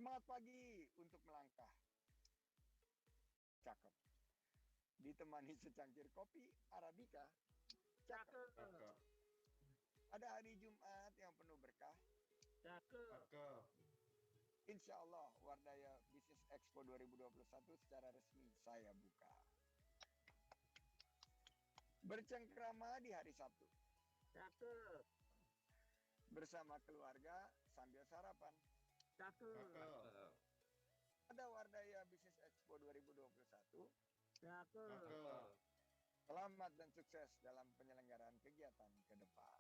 Semangat pagi untuk melangkah. Cakep. Ditemani secangkir kopi Arabica. Cakep. Cakep. Ada hari Jumat yang penuh berkah. Cakep. Insya Allah Wardaya Business Expo 2021 secara resmi saya buka. Bercengkrama di hari Sabtu. Cakep. Bersama keluarga sambil sarapan. Cakep. Ada Wardaya Business Expo 2021. Cakep. Selamat dan sukses dalam penyelenggaraan kegiatan ke depan.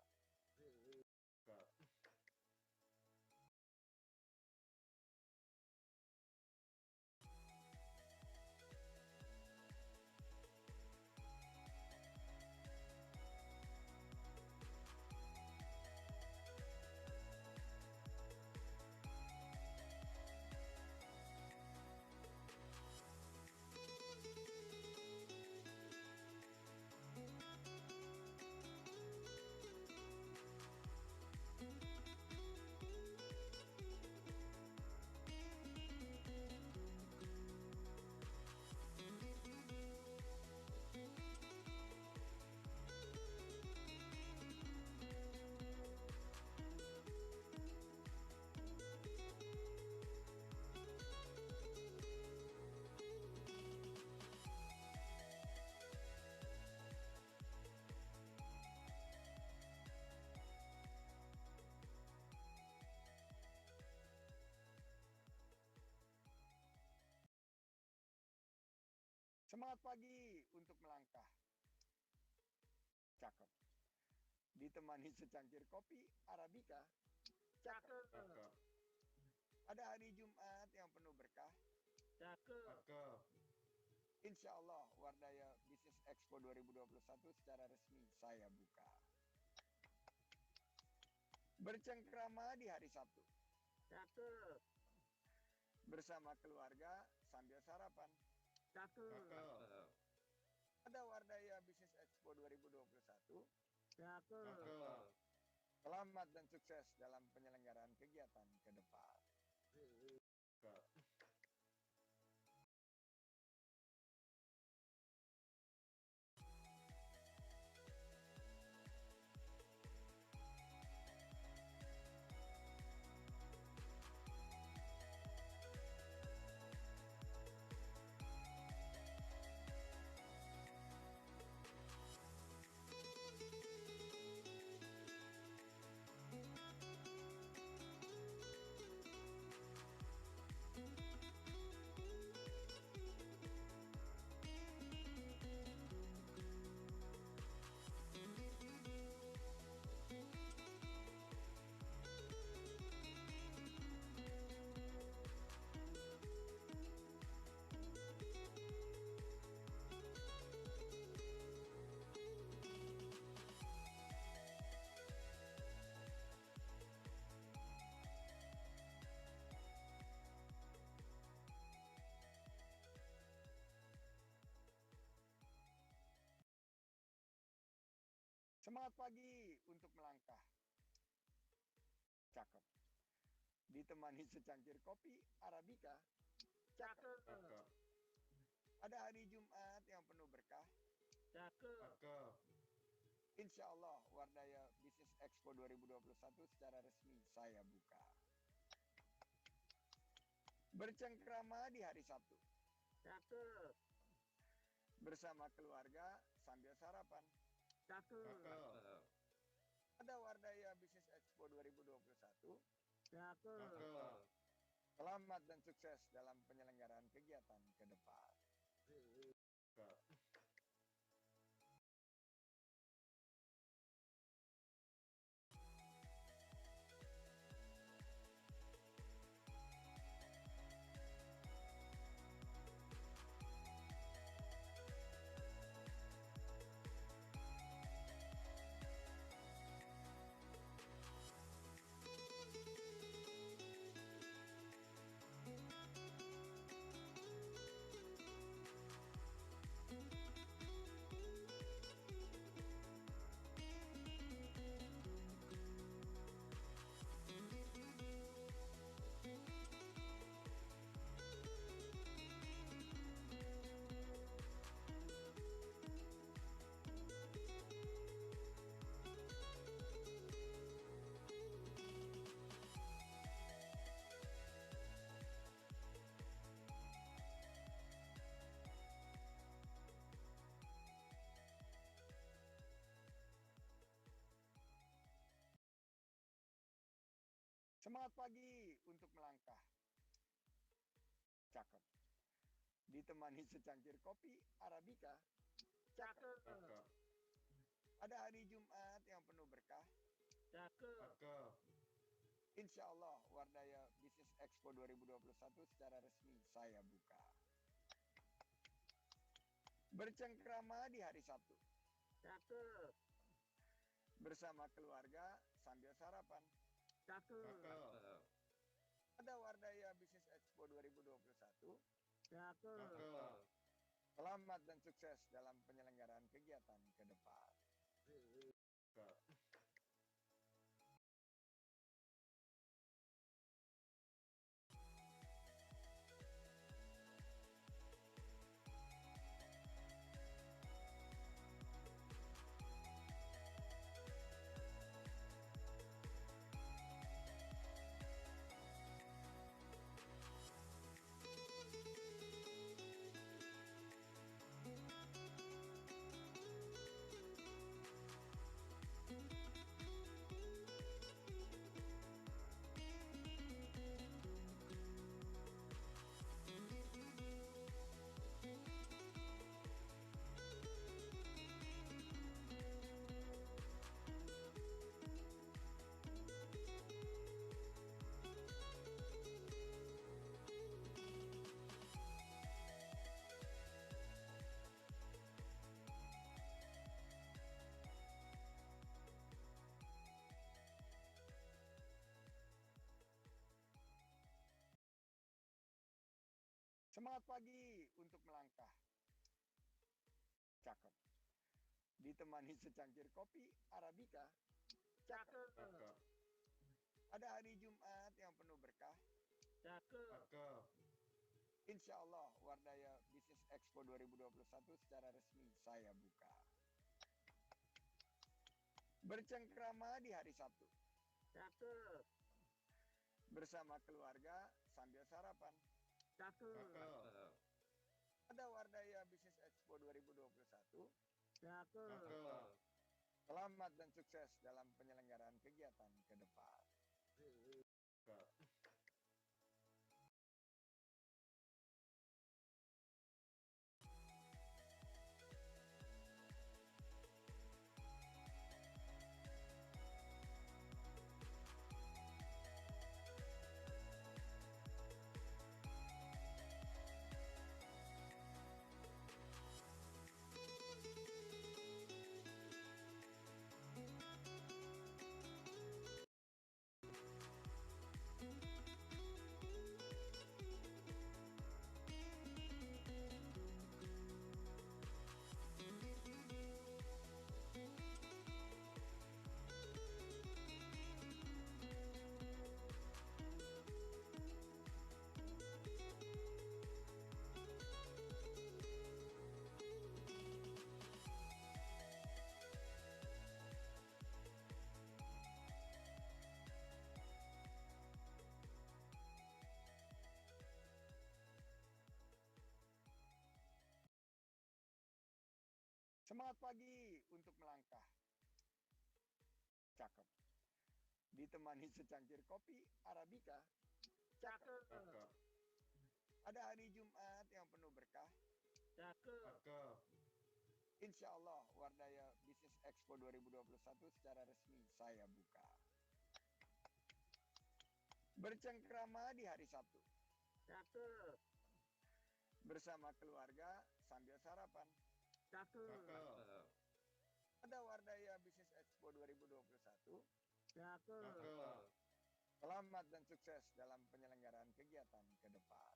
Semangat pagi untuk melangkah. Cakep. Ditemani secangkir kopi Arabica. Cakep. Ada hari Jumat yang penuh berkah. Cakep. Insya Allah Wardaya Business Expo 2021 secara resmi saya buka. Bercengkrama di hari Sabtu. Cakep. Bersama keluarga sambil sarapan. Cakep. Ada Wardaya Business Expo 2021. Cakep. Selamat dan sukses dalam penyelenggaraan kegiatan ke depan. Semangat pagi untuk melangkah. Cakep. Ditemani secangkir kopi Arabica. Cakep. Ada hari Jumat yang penuh berkah. Cakep. Insya Allah Wardaya Business Expo 2021 secara resmi saya buka. Bercengkrama di hari Sabtu. Cakep. Bersama keluarga sambil sarapan. Cakep. Ada Wardaya Business Expo 2021. Cakep. Selamat dan sukses dalam penyelenggaraan kegiatan ke depan. Semangat pagi untuk melangkah. Cakep. Ditemani secangkir kopi Arabica. Cakep. Cakep. Ada hari Jumat yang penuh berkah. Cakep. Cakep. Insya Allah Wardaya Business Expo 2021 secara resmi saya buka. Bercengkrama di hari Sabtu. Cakep. Bersama keluarga sambil sarapan. Cakep. Cakep. Ada Wardaya Business Expo 2021. Cakep. Cakep. Selamat dan sukses dalam penyelenggaraan kegiatan ke depan. Semangat pagi untuk melangkah. Cakep. Ditemani secangkir kopi Arabica. Cakep. Cakep. Ada hari Jumat yang penuh berkah. Cakep. Cakep. Insya Allah Wardaya Business Expo 2021 secara resmi saya buka. Bercengkrama di hari Sabtu. Cakep. Bersama keluarga sambil sarapan. Cakep. Cakep. Ada Wardaya Business Expo 2021. Cakep. Cakep. Selamat dan sukses dalam penyelenggaraan kegiatan ke depan. Semangat pagi untuk melangkah. Cakep. Ditemani secangkir kopi Arabica. Cakep. Cakep. Ada hari Jumat yang penuh berkah. Cakep. Cakep. Insya Allah Wardaya Business Expo 2021 secara resmi saya buka. Bercengkrama di hari Sabtu. Cakep. Bersama keluarga sambil sarapan. Cakep. Cakep. Ada Wardaya Business Expo 2021. Cakep. Cakep. Selamat dan sukses dalam penyelenggaraan kegiatan ke depan.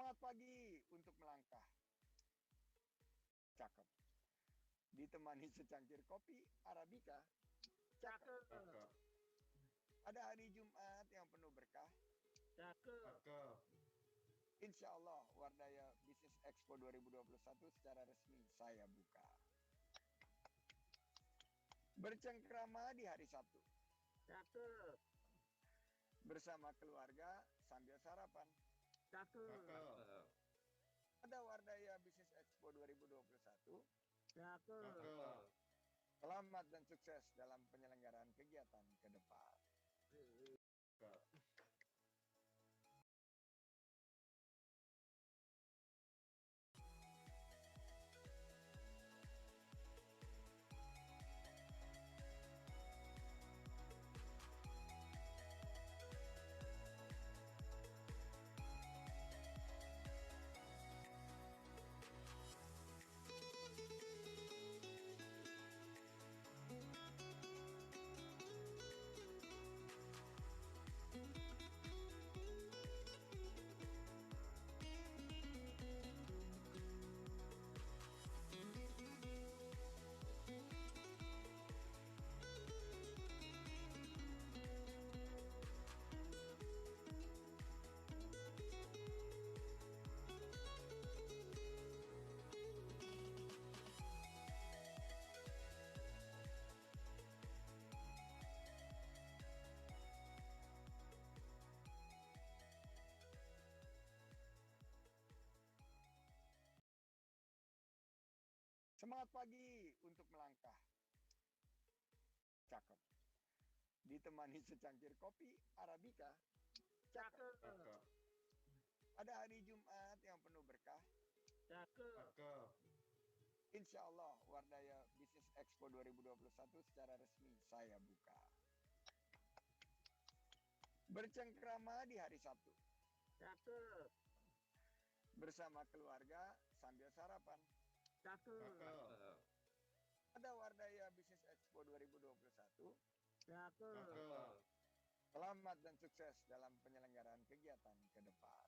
Semangat pagi untuk melangkah. Cakep. Ditemani secangkir kopi Arabica. Cakep. Cakep. Ada hari Jumat yang penuh berkah. Cakep. Insya Allah Wardaya Business Expo 2021 secara resmi saya buka. Bercengkrama di hari Sabtu. Cakep. Bersama keluarga sambil sarapan. Cakep. Ada Wardaya Business Expo 2021. Cakep. Selamat dan sukses dalam penyelenggaraan kegiatan ke depan. Semangat pagi untuk melangkah. Cakep. Ditemani secangkir kopi Arabica. Cakep. Ada hari Jumat yang penuh berkah. Cakep. Insya Allah Wardaya Business Expo 2021 secara resmi saya buka. Bercengkrama di hari Sabtu. Cakep. Bersama keluarga sambil sarapan. Cakep. Ada Wardaya Business Expo 2021. Cakep. Selamat dan sukses dalam penyelenggaraan kegiatan ke depan.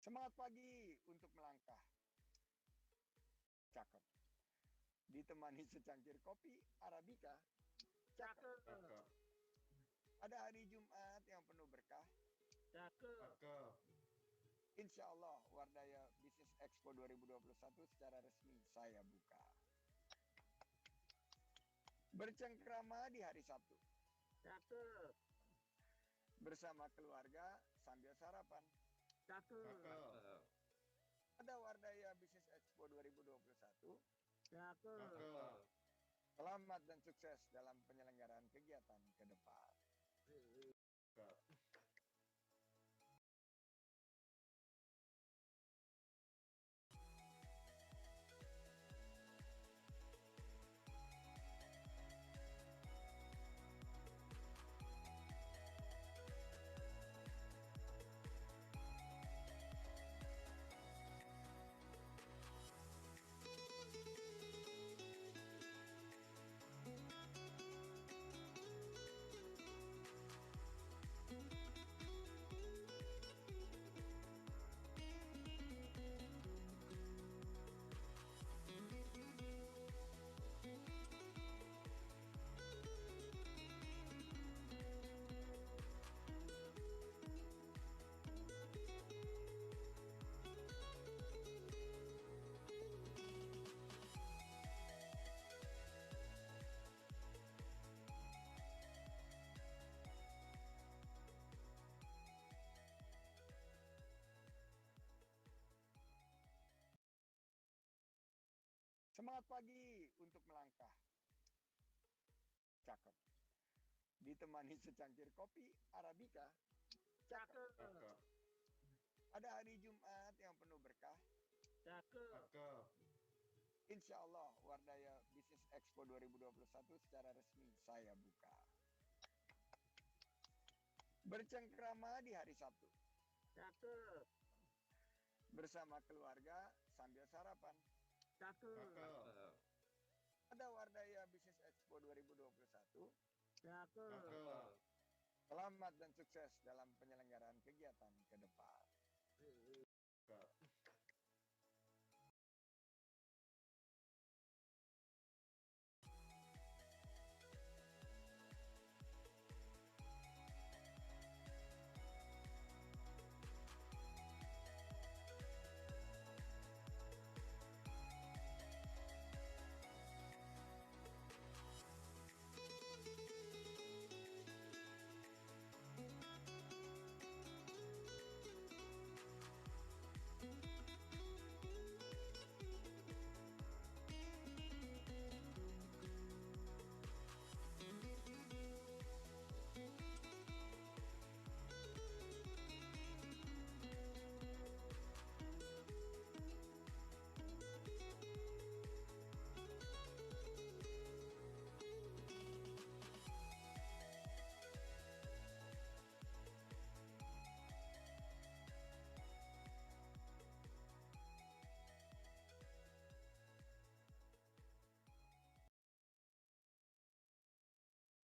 Semangat pagi untuk melangkah. Cakep. Ditemani secangkir kopi Arabica. Cakep. Ada hari Jumat yang penuh berkah. Cakep. Insya Allah Wardaya Business Expo 2021 secara resmi saya buka. Bercengkrama di hari Sabtu. Cakep. Bersama keluarga sambil sarapan. Cakep. Ada Wardaya Business Expo 2021. Cakep. Selamat dan sukses dalam penyelenggaraan kegiatan ke depan. Semangat pagi untuk melangkah. Cakep. Ditemani secangkir kopi Arabica. Cakep. Pada hari Jumat yang penuh berkah. Cakep. Insya Allah Wardaya Business Expo 2021 secara resmi saya buka. Bercengkrama di hari Sabtu. Cakep. Bersama keluarga sambil sarapan. Cakep. Pada Wardaya Business Expo 2021. Cakep. Selamat dan sukses dalam penyelenggaraan kegiatan ke depan.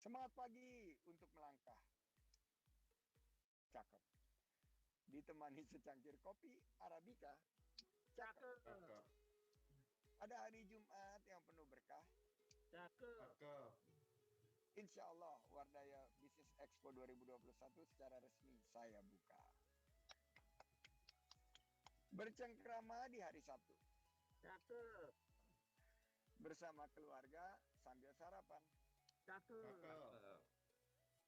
Semangat pagi untuk melangkah. Cakep. Ditemani secangkir kopi Arabica. Cakep. Pada hari Jumat yang penuh berkah. Cakep. Insya Allah Wardaya Business Expo 2021 secara resmi saya buka. Bercengkrama di hari Sabtu. Cakep. Bersama keluarga sambil sarapan. Cakep.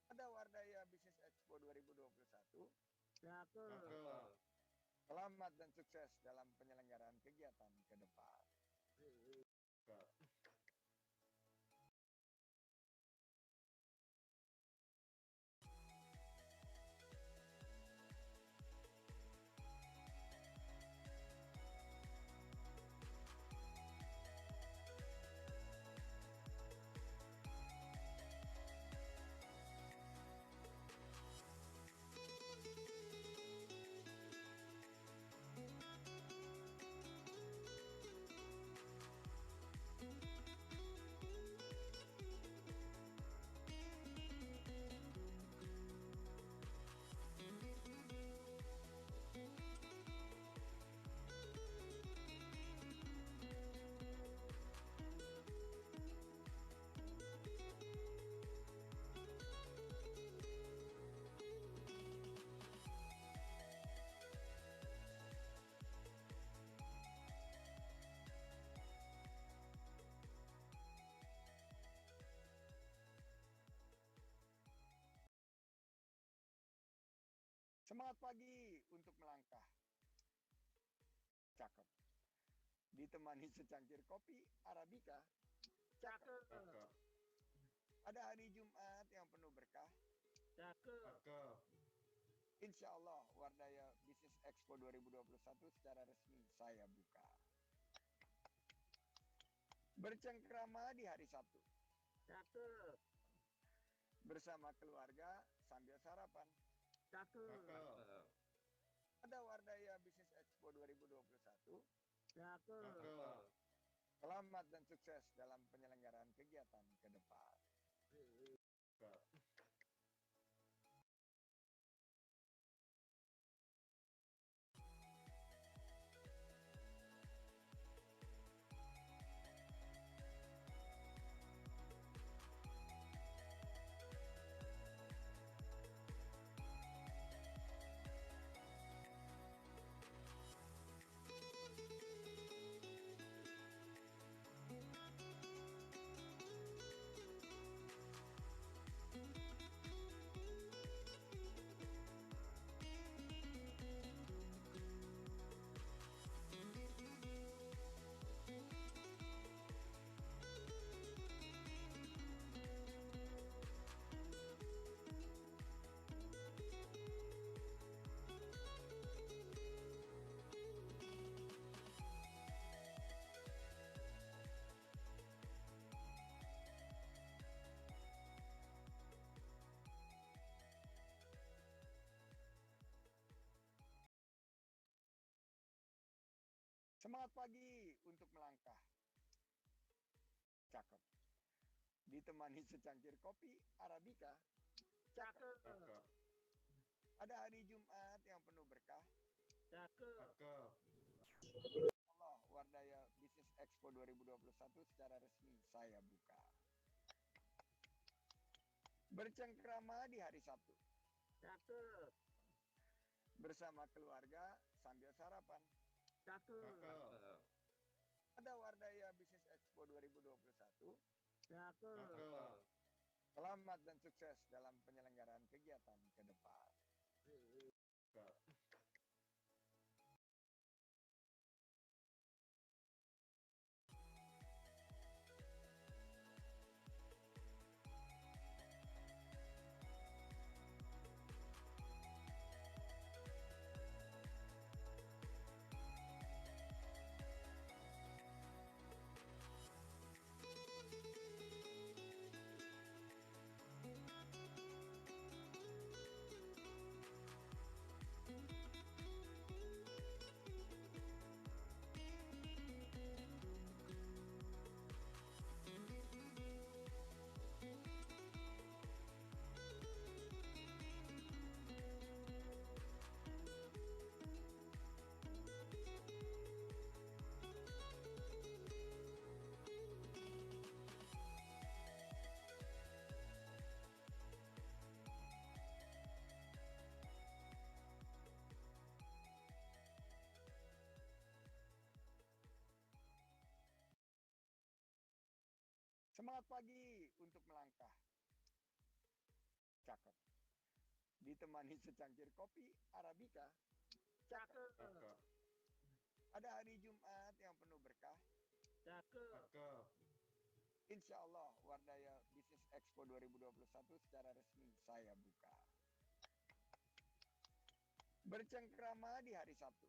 Pada Wardaya Business Expo 2021. Cakep. Selamat dan sukses dalam penyelenggaraan kegiatan ke depan. Semangat pagi untuk melangkah. Cakep. Ditemani secangkir kopi Arabica. Cakep. Pada hari Jumat yang penuh berkah. Cakep. Insya Allah Wardaya Business Expo 2021 secara resmi saya buka. Bercengkrama di hari Sabtu. Cakep. Bersama keluarga sambil sarapan. Cakep. Pada Wardaya Business Expo 2021. Cakep. Selamat dan sukses dalam penyelenggaraan kegiatan ke depan. Semangat pagi untuk melangkah. Cakep. Ditemani secangkir kopi Arabica. Cakep. Cakep. Ada hari Jumat yang penuh berkah. Cakep. Allah, Wardaya Business Expo 2021 secara resmi saya buka. Bercengkrama di hari Sabtu. Cakep. Bersama keluarga sambil sarapan. Cakep. Ada Wardaya Business Expo 2021. Cakep. Selamat dan sukses dalam penyelenggaraan kegiatan ke depan. Semangat pagi untuk melangkah. Cakep. Ditemani secangkir kopi Arabica. Cakep. Ada hari Jumat yang penuh berkah. Cakep. Insya Allah Wardaya Business Expo 2021 secara resmi saya buka. Bercengkrama di hari Sabtu.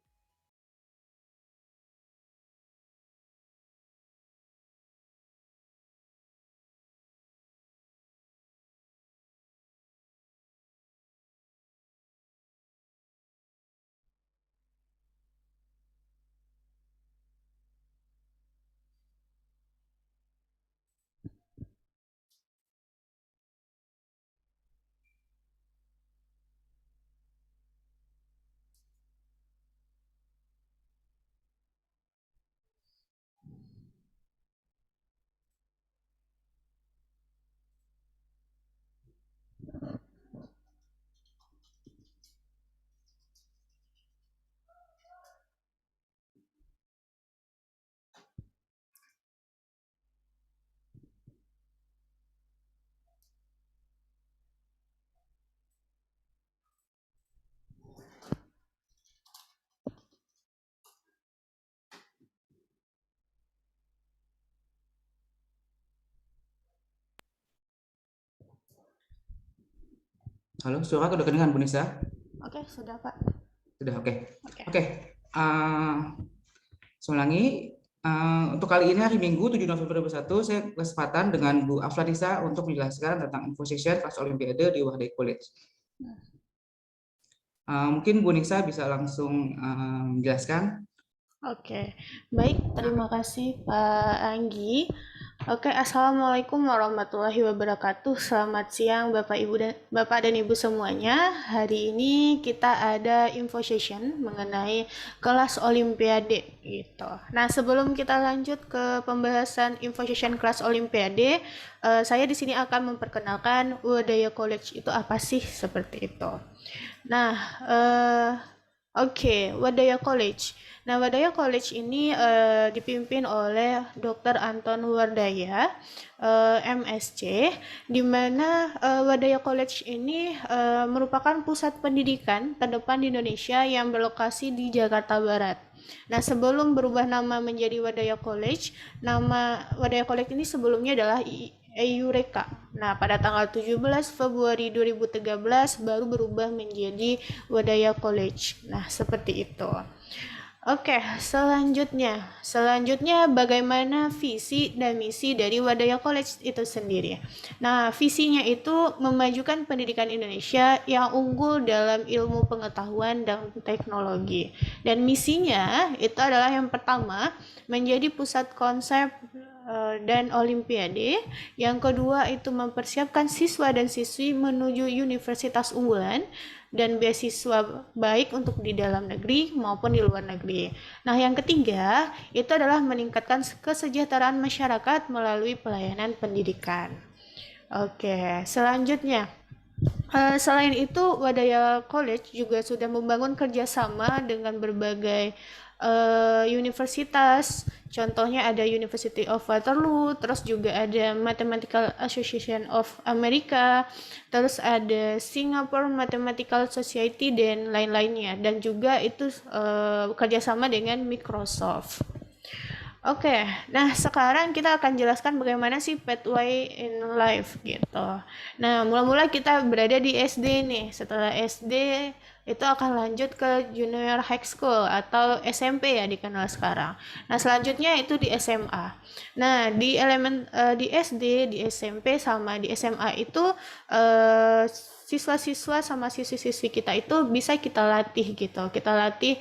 Halo, suara udah kedengaran Bu Nisa? Oke, sudah Pak. Sudah, oke. Oke. Oke, saya ulangi. Untuk kali ini hari Minggu 7 November 2021, saya kesempatan dengan Bu Afladisa untuk menjelaskan tentang info session kelas Olimpiade di Wardaya College. Mungkin Bu Nisa bisa langsung menjelaskan. Oke, baik, terima kasih Pak Anggi. Oke, Assalamualaikum warahmatullahi wabarakatuh. Selamat siang Bapak dan Ibu semuanya. Hari ini kita ada info session mengenai kelas Olimpiade gitu. Nah, sebelum kita lanjut ke pembahasan info session kelas Olimpiade, saya di sini akan memperkenalkan Wardaya College itu apa sih, seperti itu. Nah, Wardaya College. Nah, Wardaya College ini dipimpin oleh Dr. Anton Wardaya, MSc, di mana Wardaya College ini merupakan pusat pendidikan terdepan di Indonesia yang berlokasi di Jakarta Barat. Nah, sebelum berubah nama menjadi Wardaya College, nama Wardaya College ini sebelumnya adalah Eureka. Nah, pada tanggal 17 Februari 2013 baru berubah menjadi Wardaya College. Nah, seperti itu. Oke, selanjutnya bagaimana visi dan misi dari Wadaya College itu sendiri. Nah, visinya itu memajukan pendidikan Indonesia yang unggul dalam ilmu pengetahuan dan teknologi. Dan misinya itu adalah yang pertama, menjadi pusat konsep dan olimpiade. Yang kedua itu mempersiapkan siswa dan siswi menuju universitas unggulan dan beasiswa baik untuk di dalam negeri maupun di luar negeri. Nah, yang ketiga itu adalah meningkatkan kesejahteraan masyarakat melalui pelayanan pendidikan. Oke, selanjutnya. Selain itu, Wadaya College juga sudah membangun kerjasama dengan berbagai universitas. Contohnya ada University of Waterloo, terus juga ada Mathematical Association of America, terus ada Singapore Mathematical Society dan lain-lainnya. Dan juga itu kerjasama dengan Microsoft. Oke, nah sekarang kita akan jelaskan bagaimana sih pathway in life gitu. Nah, mula-mula kita berada di SD nih. Setelah SD itu akan lanjut ke junior high school atau SMP ya dikenal sekarang. Nah, selanjutnya itu di SMA. Nah, di SD, di SMP sama di SMA itu siswa-siswa sama siswi-siswi kita itu bisa kita latih gitu. Kita latih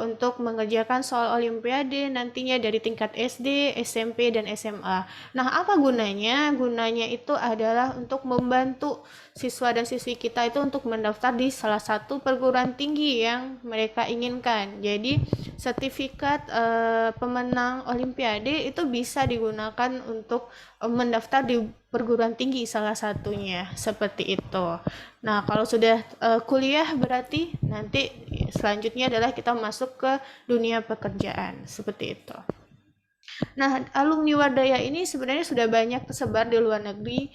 untuk mengerjakan soal olimpiade nantinya dari tingkat SD, SMP, dan SMA. Nah, apa gunanya? Gunanya itu adalah untuk membantu siswa dan siswi kita itu untuk mendaftar di salah satu perguruan tinggi yang mereka inginkan. Jadi, sertifikat pemenang olimpiade itu bisa digunakan untuk mendaftar di perguruan tinggi salah satunya, seperti itu. Nah, kalau sudah kuliah berarti nanti selanjutnya adalah kita masuk ke dunia pekerjaan, seperti itu. Nah, alumni Wadaya ini sebenarnya sudah banyak tersebar di luar negeri,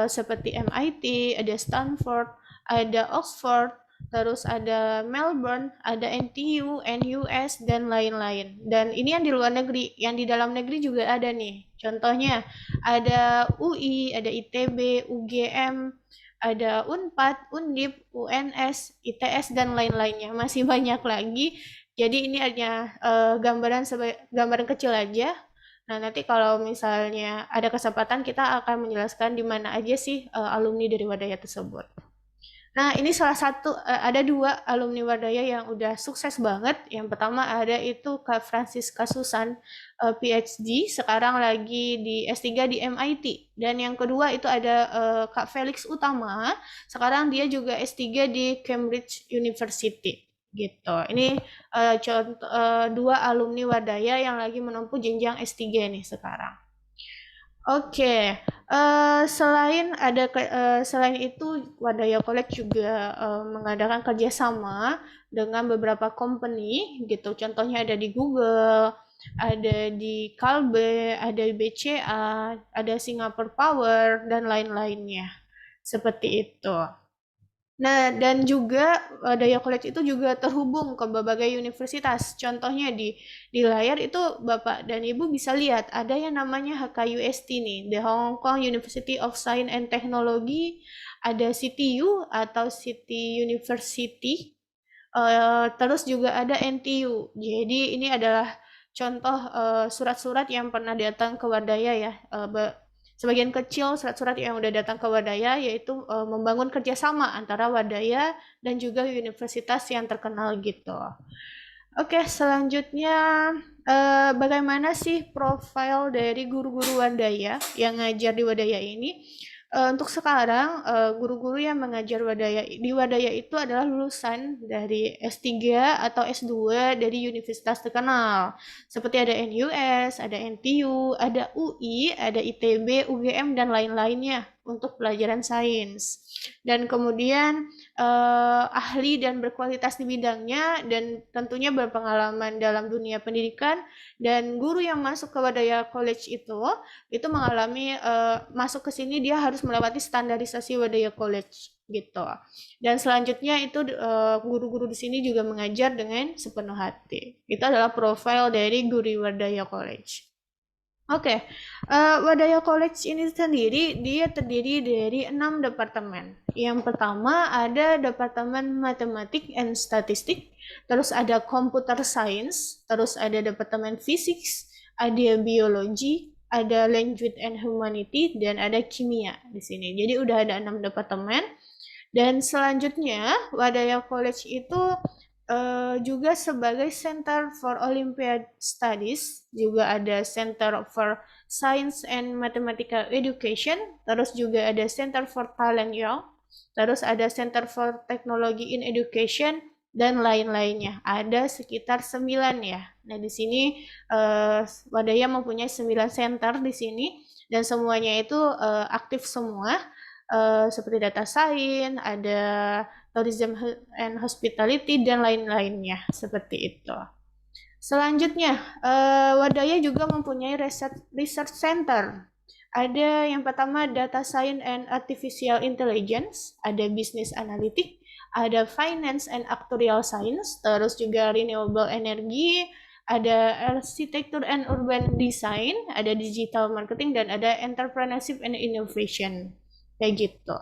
seperti MIT, ada Stanford, ada Oxford, terus ada Melbourne, ada NTU, NUS, dan lain-lain. Dan ini yang di luar negeri, yang di dalam negeri juga ada nih. Contohnya ada UI, ada ITB, UGM, ada Unpad, Undip, UNS, ITS, dan lain-lainnya. Masih banyak lagi. Jadi ini hanya gambaran kecil aja. Nah, nanti kalau misalnya ada kesempatan kita akan menjelaskan di mana aja sih alumni dari Wadaya tersebut. Nah, ini salah satu, ada 2 alumni Wadaya yang udah sukses banget. Yang pertama ada itu Kak Francisca Susan, PhD, sekarang lagi di S3 di MIT. Dan yang kedua itu ada Kak Felix Utama, sekarang dia juga S3 di Cambridge University. Gitu. Ini contoh 2 alumni Wadaya yang lagi menempuh jenjang S3 nih sekarang. Oke, selain itu Wadaya College juga mengadakan kerjasama dengan beberapa company gitu. Contohnya ada di Google, ada di Kalbe, ada di BCA, ada Singapore Power, dan lain-lainnya. Seperti itu. Nah, dan juga Daya College itu juga terhubung ke berbagai universitas. Contohnya di layar itu Bapak dan Ibu bisa lihat ada yang namanya HKUST nih, The Hong Kong University of Science and Technology, ada CTU atau City University, terus juga ada NTU. Jadi ini adalah contoh surat-surat yang pernah datang ke Wadaya ya. Sebagian kecil surat-surat yang udah datang ke Wadaya yaitu membangun kerjasama antara Wadaya dan juga universitas yang terkenal gitu. Oke, selanjutnya bagaimana sih profil dari guru-guru Wadaya yang ngajar di Wadaya ini? Untuk sekarang, guru-guru yang mengajar di Wadaya itu adalah lulusan dari S3 atau S2 dari universitas terkenal. Seperti ada NUS, ada NTU, ada UI, ada ITB, UGM, dan lain-lainnya untuk pelajaran sains. Dan kemudian ahli dan berkualitas di bidangnya dan tentunya berpengalaman dalam dunia pendidikan. Dan guru yang masuk ke Wadaya College itu mengalami masuk ke sini dia harus melewati standarisasi Wadaya College gitu. Dan selanjutnya itu guru-guru di sini juga mengajar dengan sepenuh hati. Itu adalah profil dari guru Wadaya College. Oke, Wadaya College ini sendiri dia terdiri dari 6 departemen. Yang pertama ada Departemen Matematik and Statistik, terus ada Computer Science, terus ada Departemen Physics, ada Biologi, ada Language and Humanity, dan ada Kimia di sini. Jadi udah ada 6 departemen. Dan selanjutnya Wadaya College itu juga sebagai Center for Olympiad Studies, juga ada Center for Science and Mathematical Education, terus juga ada Center for Talent Young, terus ada Center for Technology in Education, dan lain-lainnya. Ada sekitar 9 ya. Nah, di sini Wadaya mempunyai 9 center di sini, dan semuanya itu aktif semua, seperti data science, ada tourism and hospitality, dan lain-lainnya seperti itu. Selanjutnya, Wadaya juga mempunyai research center. Ada yang pertama Data Science and Artificial Intelligence, ada Business Analytics, ada Finance and Actuarial Science, terus juga Renewable Energy, ada Architecture and Urban Design, ada Digital Marketing, dan ada Entrepreneurship and Innovation. Kayak gitu.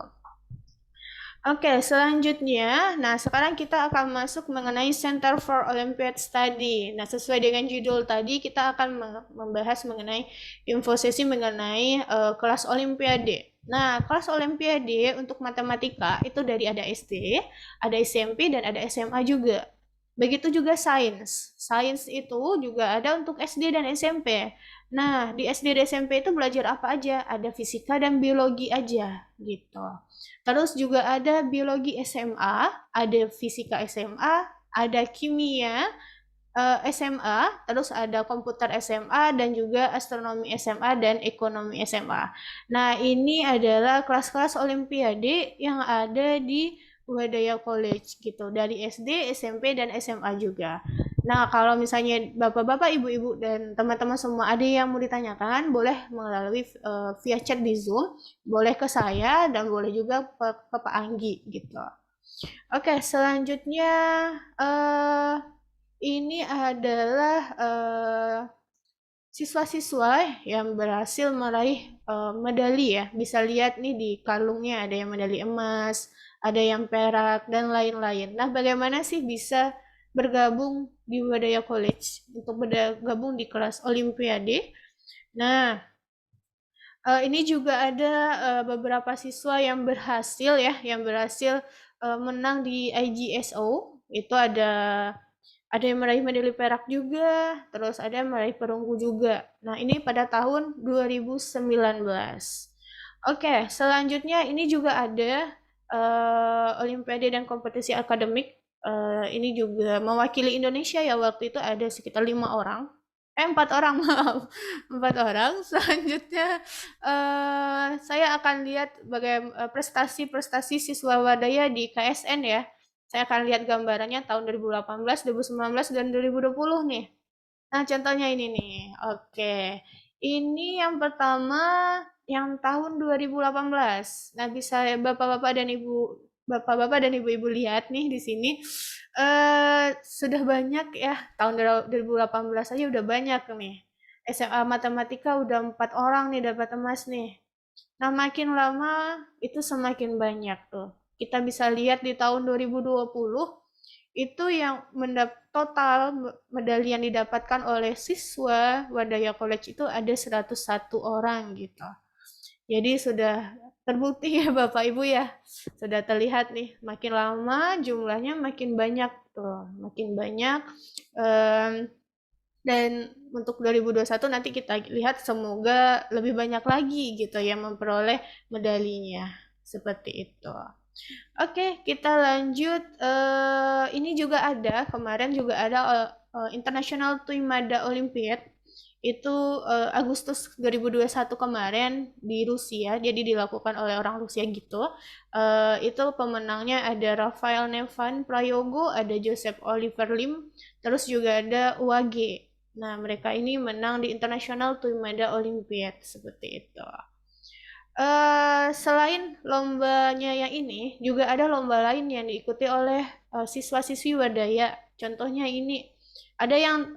Oke, selanjutnya, nah sekarang kita akan masuk mengenai Center for Olympiad Study. Nah, sesuai dengan judul tadi, kita akan membahas mengenai infosesi mengenai kelas Olimpiade. Nah, kelas Olimpiade untuk matematika itu dari ada SD, ada SMP, dan ada SMA juga. Begitu juga sains. Sains itu juga ada untuk SD dan SMP. Nah, di SD dan SMP itu belajar apa aja? Ada fisika dan biologi aja, gitu. Terus juga ada biologi SMA, ada fisika SMA, ada kimia SMA, terus ada komputer SMA, dan juga astronomi SMA dan ekonomi SMA. Nah, ini adalah kelas-kelas Olimpiade yang ada di Wadaya College gitu, dari SD, SMP, dan SMA juga. Nah, kalau misalnya bapak-bapak, ibu-ibu, dan teman-teman semua ada yang mau ditanyakan, boleh melalui via chat di Zoom, boleh ke saya, dan boleh juga ke Pak Anggi gitu. Oke, selanjutnya ini adalah siswa-siswa yang berhasil meraih medali ya. Bisa lihat nih di kalungnya ada yang medali emas, ada yang perak, dan lain-lain. Nah, bagaimana sih bisa bergabung di Wadaya College untuk bergabung di kelas Olimpiade? Nah, ini juga ada beberapa siswa yang berhasil ya, yang berhasil menang di IGSO. Itu ada yang meraih medali perak juga, terus ada yang meraih perunggu juga. Nah, ini pada tahun 2019. Oke, selanjutnya ini juga ada Olimpiade dan kompetisi akademik. Ini juga mewakili Indonesia ya, waktu itu ada sekitar 4 orang, maaf, 4 orang. Selanjutnya saya akan lihat bagaimana prestasi-prestasi siswa Wadaya di KSN ya. Saya akan lihat gambarannya tahun 2018, 2019, dan 2020 nih. Nah, contohnya ini nih. Oke. Ini yang pertama yang tahun 2018. Nah, bisa bapak-bapak dan ibu-ibu lihat nih di sini. Sudah banyak ya, tahun 2018 aja udah banyak nih. SMA Matematika udah 4 orang nih dapat emas nih. Nah, makin lama itu semakin banyak tuh. Kita bisa lihat di tahun 2020 itu yang total medali yang didapatkan oleh siswa Wadaya College itu ada 101 orang gitu. Jadi sudah terbukti ya Bapak Ibu ya. Sudah terlihat nih, makin lama jumlahnya makin banyak tuh, makin banyak. Dan untuk 2021 nanti kita lihat semoga lebih banyak lagi gitu yang memperoleh medalinya. Seperti itu. Oke, kita lanjut. Ini juga ada, kemarin juga ada International Tuimada Olympiad. Itu Agustus 2021 kemarin di Rusia, jadi dilakukan oleh orang Rusia gitu. Itu pemenangnya ada Rafael Nevan Prayogo, ada Joseph Oliver Lim, terus juga ada UAG. Nah, mereka ini menang di International Tuimada Olympiad, seperti itu. Selain lombanya yang ini, juga ada lomba lain yang diikuti oleh siswa-siswi Wadaya. Contohnya ini, ada yang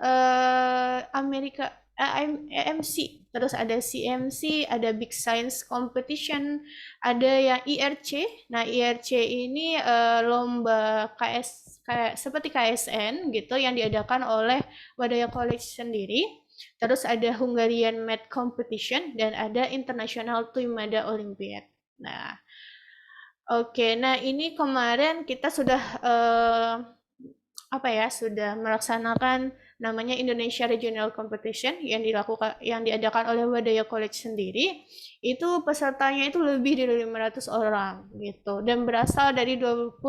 EMC, terus ada CMC, ada Big Science Competition, ada yang IRC. Nah, IRC ini lomba kayak seperti KSN gitu yang diadakan oleh Wadaya College sendiri. Terus ada Hungarian Math Competition dan ada International Tuimada Olympiad. Nah, oke. Nah, ini kemarin kita sudah sudah melaksanakan namanya Indonesia Regional Competition yang diadakan oleh Wadaya College sendiri. Itu pesertanya itu lebih dari 500 orang gitu dan berasal dari 25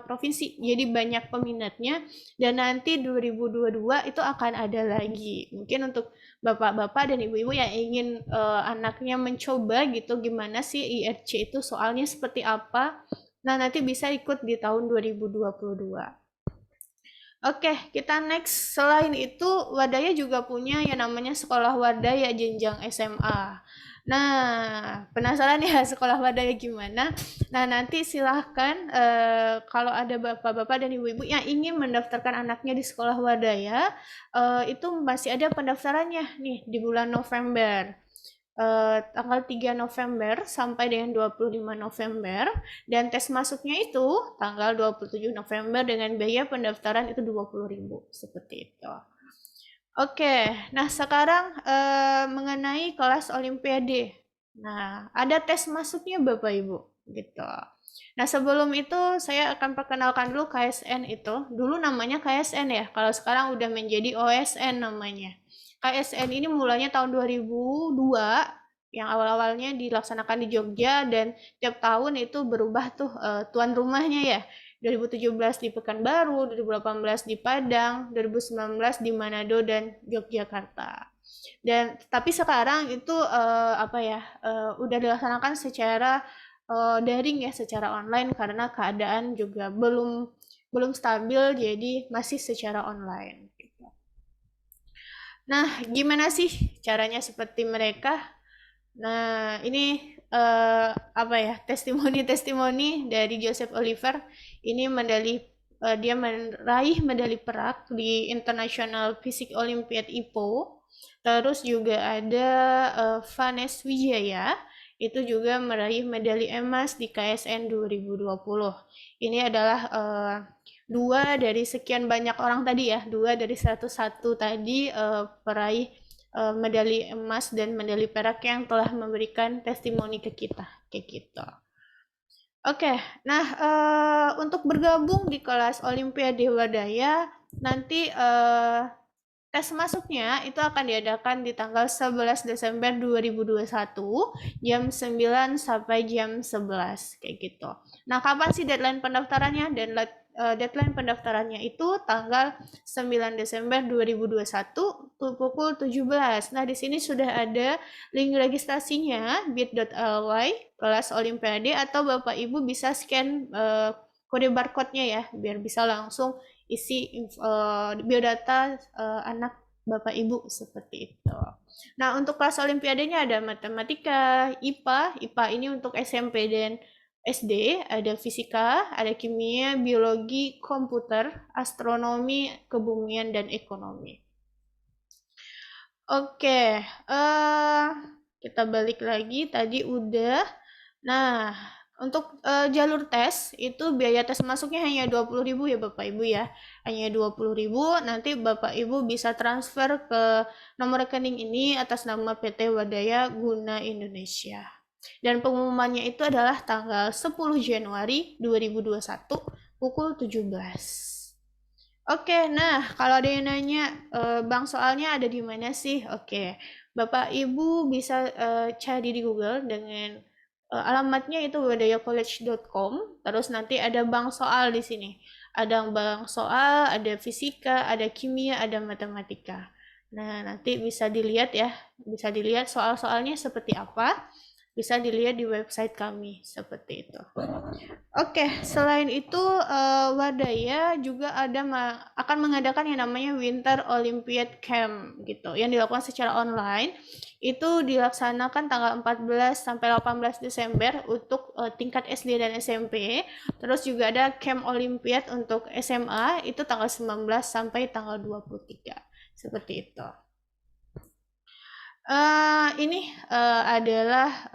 provinsi. Jadi banyak peminatnya dan nanti 2022 itu akan ada lagi. Mungkin untuk bapak-bapak dan ibu-ibu yang ingin anaknya mencoba gitu gimana sih IRC itu soalnya seperti apa. Nah, nanti bisa ikut di tahun 2022. Oke, kita next. Selain itu, Wadaya juga punya yang namanya Sekolah Wadaya Jenjang SMA. Nah, penasaran ya Sekolah Wadaya gimana? Nah, nanti silahkan kalau ada bapak-bapak dan ibu-ibu yang ingin mendaftarkan anaknya di Sekolah Wadaya, itu masih ada pendaftarannya nih di bulan November. Tanggal 3 November sampai dengan 25 November dan tes masuknya itu tanggal 27 November dengan biaya pendaftaran itu 20.000 seperti itu. Oke, nah sekarang mengenai kelas Olimpiade. Nah, ada tes masuknya Bapak Ibu gitu. Nah, sebelum itu saya akan perkenalkan dulu KSN itu. Dulu namanya KSN ya, kalau sekarang udah menjadi OSN namanya. KSN ini mulanya tahun 2002 yang awal-awalnya dilaksanakan di Jogja dan tiap tahun itu berubah tuh tuan rumahnya ya. 2017 di Pekanbaru, 2018 di Padang, 2019 di Manado dan Yogyakarta. Dan tapi sekarang itu udah dilaksanakan secara daring ya, secara online karena keadaan juga belum stabil jadi masih secara online. Nah, gimana sih caranya seperti mereka? Nah, ini testimoni dari Joseph Oliver. Ini dia meraih medali perak di International Physics Olympiad IPO. Terus juga ada Vanes Wijaya, itu juga meraih medali emas di KSN 2020. Ini adalah dua dari sekian banyak orang tadi ya, 2 dari 101 tadi peraih medali emas dan medali perak yang telah memberikan testimoni ke kita, kayak gitu. Oke, nah untuk bergabung di kelas Olimpiade Wadaya, nanti tes masuknya itu akan diadakan di tanggal 11 Desember 2021, jam 9 sampai jam 11, kayak gitu. Nah, kapan sih deadline pendaftarannya? Deadline pendaftarannya itu tanggal 9 Desember 2021 pukul 17. Nah, di sini sudah ada link registrasinya bit.ly kelas Olimpiade atau Bapak Ibu bisa scan kode barcode-nya ya biar bisa langsung isi biodata anak Bapak Ibu seperti itu. Nah, untuk kelas Olimpiadenya ada matematika, IPA ini untuk SMP dan SD, ada fisika, ada kimia, biologi, komputer, astronomi, kebumian, dan ekonomi. Oke, kita balik lagi, tadi udah. Nah, untuk jalur tes, itu biaya tes masuknya hanya 20.000 ya Bapak Ibu ya. Hanya 20.000, nanti Bapak Ibu bisa transfer ke nomor rekening ini atas nama PT Wadaya Guna Indonesia. Dan pengumumannya itu adalah tanggal 10 Januari 2021 pukul 17. Oke, nah kalau ada yang nanya, Bang soalnya ada di mana sih? Oke, Bapak Ibu bisa cari di Google dengan alamatnya itu wadayacollege.com. Terus nanti ada bank soal di sini. Ada bank soal, ada fisika, ada kimia, ada matematika. Nah, nanti bisa dilihat ya, bisa dilihat soal-soalnya seperti apa. Bisa dilihat di website kami seperti itu. Oke, selain itu Wadaya juga akan mengadakan yang namanya Winter Olympiad Camp gitu, yang dilakukan secara online. Itu dilaksanakan tanggal 14 sampai 18 Desember untuk tingkat SD dan SMP. Terus juga ada Camp Olympiad untuk SMA itu tanggal 19 sampai tanggal 23. Seperti itu. Ini adalah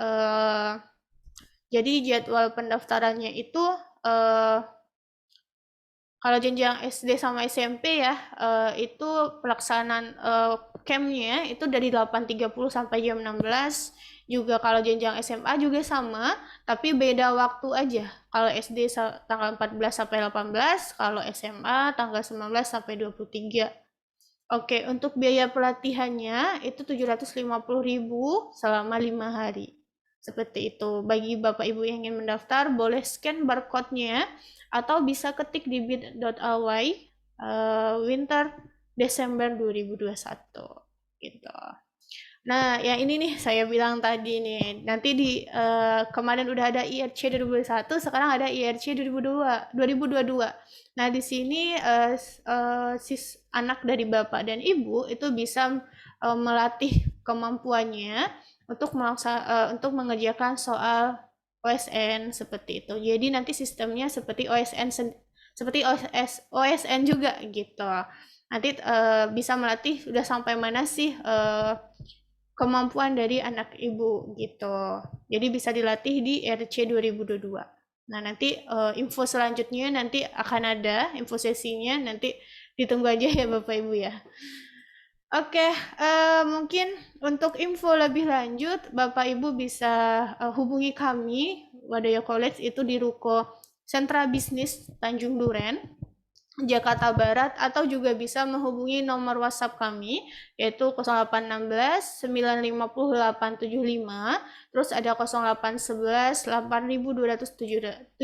jadi jadwal pendaftarannya itu kalau jenjang SD sama SMP ya, itu pelaksanaan camp-nya itu dari 8.30 sampai jam 16. Juga kalau jenjang SMA juga sama, tapi beda waktu aja. Kalau SD tanggal 14 sampai 18, kalau SMA tanggal 19 sampai 23. Oke, untuk biaya pelatihannya itu 750.000 selama 5 hari. Seperti itu. Bagi Bapak Ibu yang ingin mendaftar, boleh scan barcode-nya atau bisa ketik di bit.ly winter Desember 2021 gitu. Nah, yang ini nih saya bilang tadi nih, nanti di kemarin udah ada IRC 2021, sekarang ada IRC 2022. Nah, di sini anak dari Bapak dan Ibu itu bisa melatih kemampuannya untuk mengerjakan soal OSN seperti itu. Jadi nanti sistemnya seperti OSN juga gitu. Nanti bisa melatih udah sampai mana sih kemampuan dari anak ibu gitu. Jadi bisa dilatih di RC 2022. Nah, nanti info selanjutnya nanti akan ada info sesinya, nanti ditunggu aja ya Bapak Ibu ya. Oke, mungkin untuk info lebih lanjut, Bapak Ibu bisa hubungi kami, Wadaya College itu di Ruko Sentra Bisnis Tanjung Duren, Jakarta Barat, atau juga bisa menghubungi nomor WhatsApp kami, yaitu 0816 950 875, terus ada 0811 8207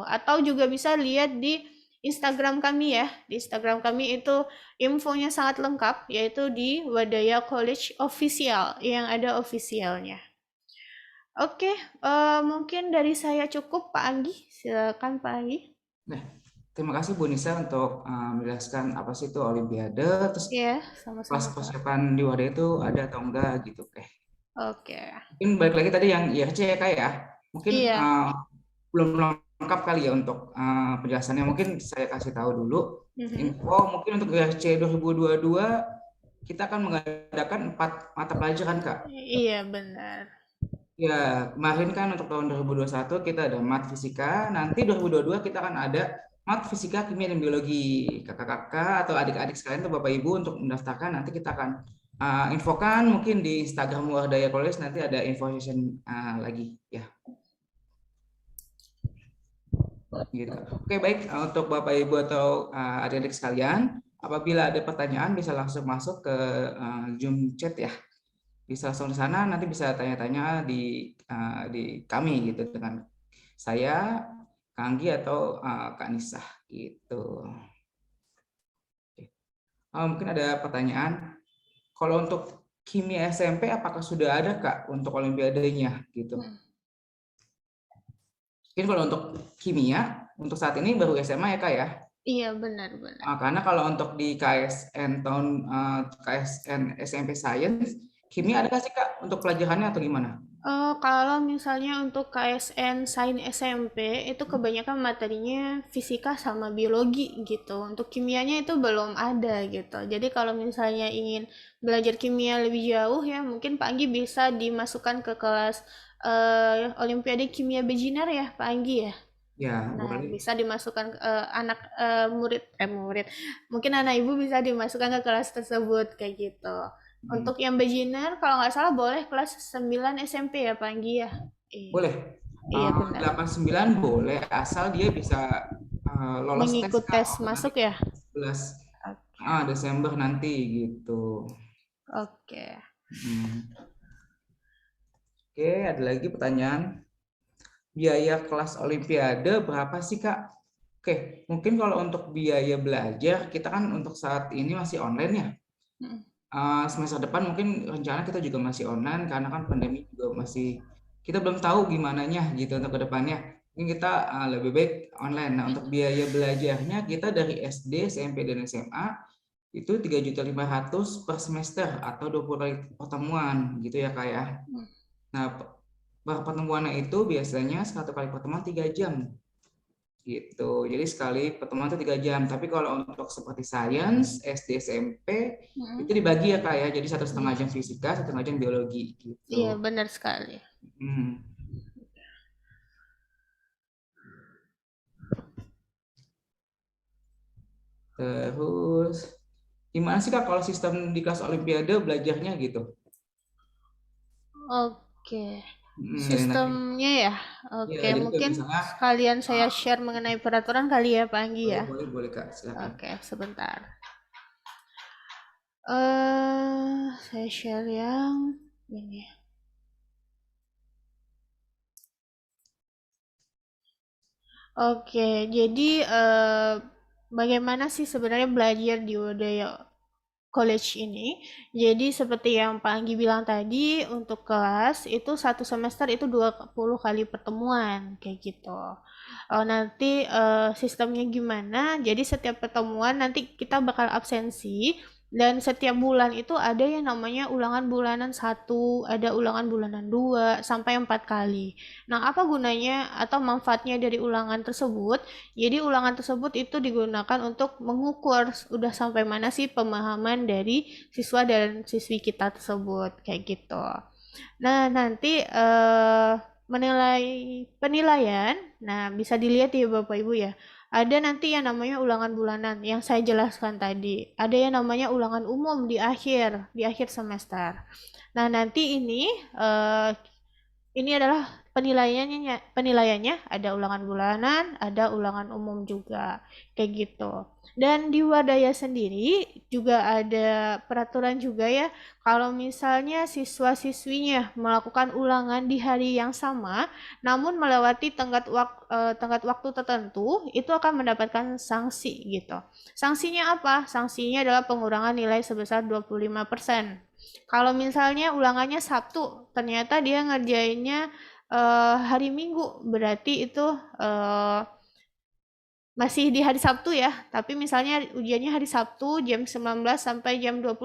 atau juga bisa lihat di Instagram kami ya. Di Instagram kami itu infonya sangat lengkap, yaitu di Wadaya College Official, yang ada officialnya. Oke, mungkin dari saya cukup, Pak Anggi. Silakan Pak Anggi. Nah, terima kasih Bu Nisa untuk menjelaskan apa sih itu Olimpiade, terus sama-sama, kelas persiapan di Wadaya itu ada atau enggak gitu. Oke. Mungkin balik lagi tadi yang IRC ya Kak ya. Mungkin belum lengkap kali ya untuk penjelasannya. Mungkin saya kasih tahu dulu info. Mungkin untuk IRC 2022 kita akan mengadakan 4 mata pelajaran Kak. Iya benar. Ya, kemarin kan untuk tahun 2021 kita ada mat fisika, nanti 2022 kita akan ada mat fisika, kimia, dan biologi. Kakak-kakak atau adik-adik sekalian atau Bapak Ibu untuk mendaftarkan, nanti kita akan infokan mungkin di Instagram Wadaya College, nanti ada info session lagi ya. Gitu. Oke, baik, untuk Bapak Ibu atau adik-adik sekalian, apabila ada pertanyaan bisa langsung masuk ke Zoom chat ya. Bisa langsung di sana, nanti bisa tanya-tanya di kami gitu dengan saya, Kak Anggi atau Kak Nisa gitu. Mungkin ada pertanyaan. Kalau untuk kimia SMP apakah sudah ada Kak untuk olimpiadenya gitu? Mungkin kalau untuk kimia untuk saat ini baru SMA ya Kak ya? Iya benar. Karena kalau untuk di KSN KSN SMP Science kimia ada nggak sih Kak untuk pelajarannya atau gimana? Kalau misalnya untuk KSN Sains SMP itu kebanyakan materinya fisika sama biologi gitu. Untuk kimianya itu belum ada gitu. Jadi kalau misalnya ingin belajar kimia lebih jauh ya mungkin Pak Anggi bisa dimasukkan ke kelas Olimpiade Kimia Beginner ya Pak Anggi ya. Ya, nah, bisa dimasukkan murid. Mungkin anak ibu bisa dimasukkan ke kelas tersebut kayak gitu. Untuk yang beginner, kalau nggak salah boleh kelas 9 SMP ya Pak Anggi ya? Boleh. Iya benar. 89 boleh, asal dia bisa lolos mengikut tes masuk ya? 11 Desember nanti gitu. Oke. Oke, ada lagi pertanyaan. Biaya kelas Olimpiade berapa sih Kak? Oke, mungkin kalau untuk biaya belajar, kita kan untuk saat ini masih online ya. Semester depan mungkin rencana kita juga masih online karena kan pandemi juga masih kita belum tahu gimana gitu untuk kedepannya. Mungkin kita lebih baik online. Nah untuk biaya belajarnya kita dari SD, SMP dan SMA itu 3.500.000 per semester atau 20 kali pertemuan gitu ya Kak ya. Nah pertemuannya itu biasanya 1 kali pertemuan 3 jam. gitu. Jadi sekali pertemuan itu 3 jam. Tapi kalau untuk seperti sains, SD, SMP itu dibagi ya Kak ya. Jadi 1,5 jam fisika, 1,5 jam biologi gitu. Iya, benar sekali. Terus gimana sih Kak kalau sistem di kelas Olimpiade belajarnya gitu? Oke. Sistemnya ya. Oke, mungkin misalnya, sekalian saya share mengenai peraturan kali ya Pak Anggi ya. Boleh Kak, silakan. Oke, sebentar. Saya share yang ini. Oke, jadi bagaimana sih sebenarnya belajar di Wadaya College ini? Jadi seperti yang Pak Anggi bilang tadi, untuk kelas itu 1 semester itu 20 kali pertemuan kayak gitu. Nanti sistemnya gimana? Jadi setiap pertemuan nanti kita bakal absensi dan setiap bulan itu ada yang namanya ulangan bulanan 1, ada ulangan bulanan 2 sampai 4 kali. Nah, apa gunanya atau manfaatnya dari ulangan tersebut? Jadi ulangan tersebut itu digunakan untuk mengukur udah sampai mana sih pemahaman dari siswa dan siswi kita tersebut kayak gitu. Nah, nanti penilaian, nah bisa dilihat ya Bapak Ibu ya. Ada nanti yang namanya ulangan bulanan yang saya jelaskan tadi. Ada yang namanya ulangan umum di akhir semester. Nah, nanti ini adalah penilaiannya ada ulangan bulanan, ada ulangan umum juga kayak gitu. Dan di Wadaya sendiri juga ada peraturan juga ya, kalau misalnya siswa-siswinya melakukan ulangan di hari yang sama namun melewati tenggat waktu tertentu, itu akan mendapatkan sanksi gitu. Sanksinya apa? Sanksinya adalah pengurangan nilai sebesar 25%. Kalau misalnya ulangannya Sabtu, ternyata dia ngerjainnya hari Minggu, berarti itu masih di hari Sabtu ya, tapi misalnya ujiannya hari Sabtu jam 19 sampai jam 21.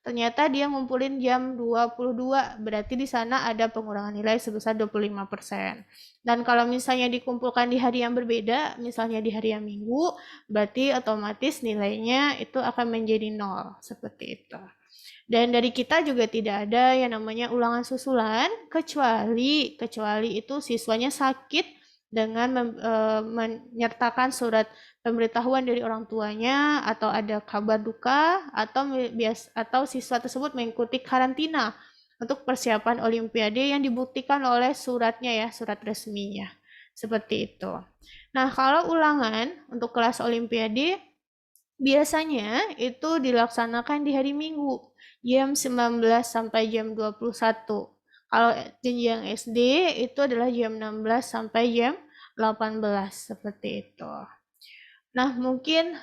Ternyata dia ngumpulin jam 22, berarti di sana ada pengurangan nilai sebesar 25%. Dan kalau misalnya dikumpulkan di hari yang berbeda, misalnya di hari yang Minggu, berarti otomatis nilainya itu akan menjadi 0, seperti itu. Dan dari kita juga tidak ada yang namanya ulangan susulan, kecuali itu siswanya sakit dengan menyertakan surat pemberitahuan dari orang tuanya, atau ada kabar duka, atau siswa tersebut mengikuti karantina untuk persiapan Olimpiade yang dibuktikan oleh suratnya ya, surat resminya. Seperti itu. Nah, kalau ulangan untuk kelas Olimpiade biasanya itu dilaksanakan di hari Minggu, jam 19 sampai jam 21. Kalau jenjang SD itu adalah jam 16 sampai jam 18, seperti itu. Nah, mungkin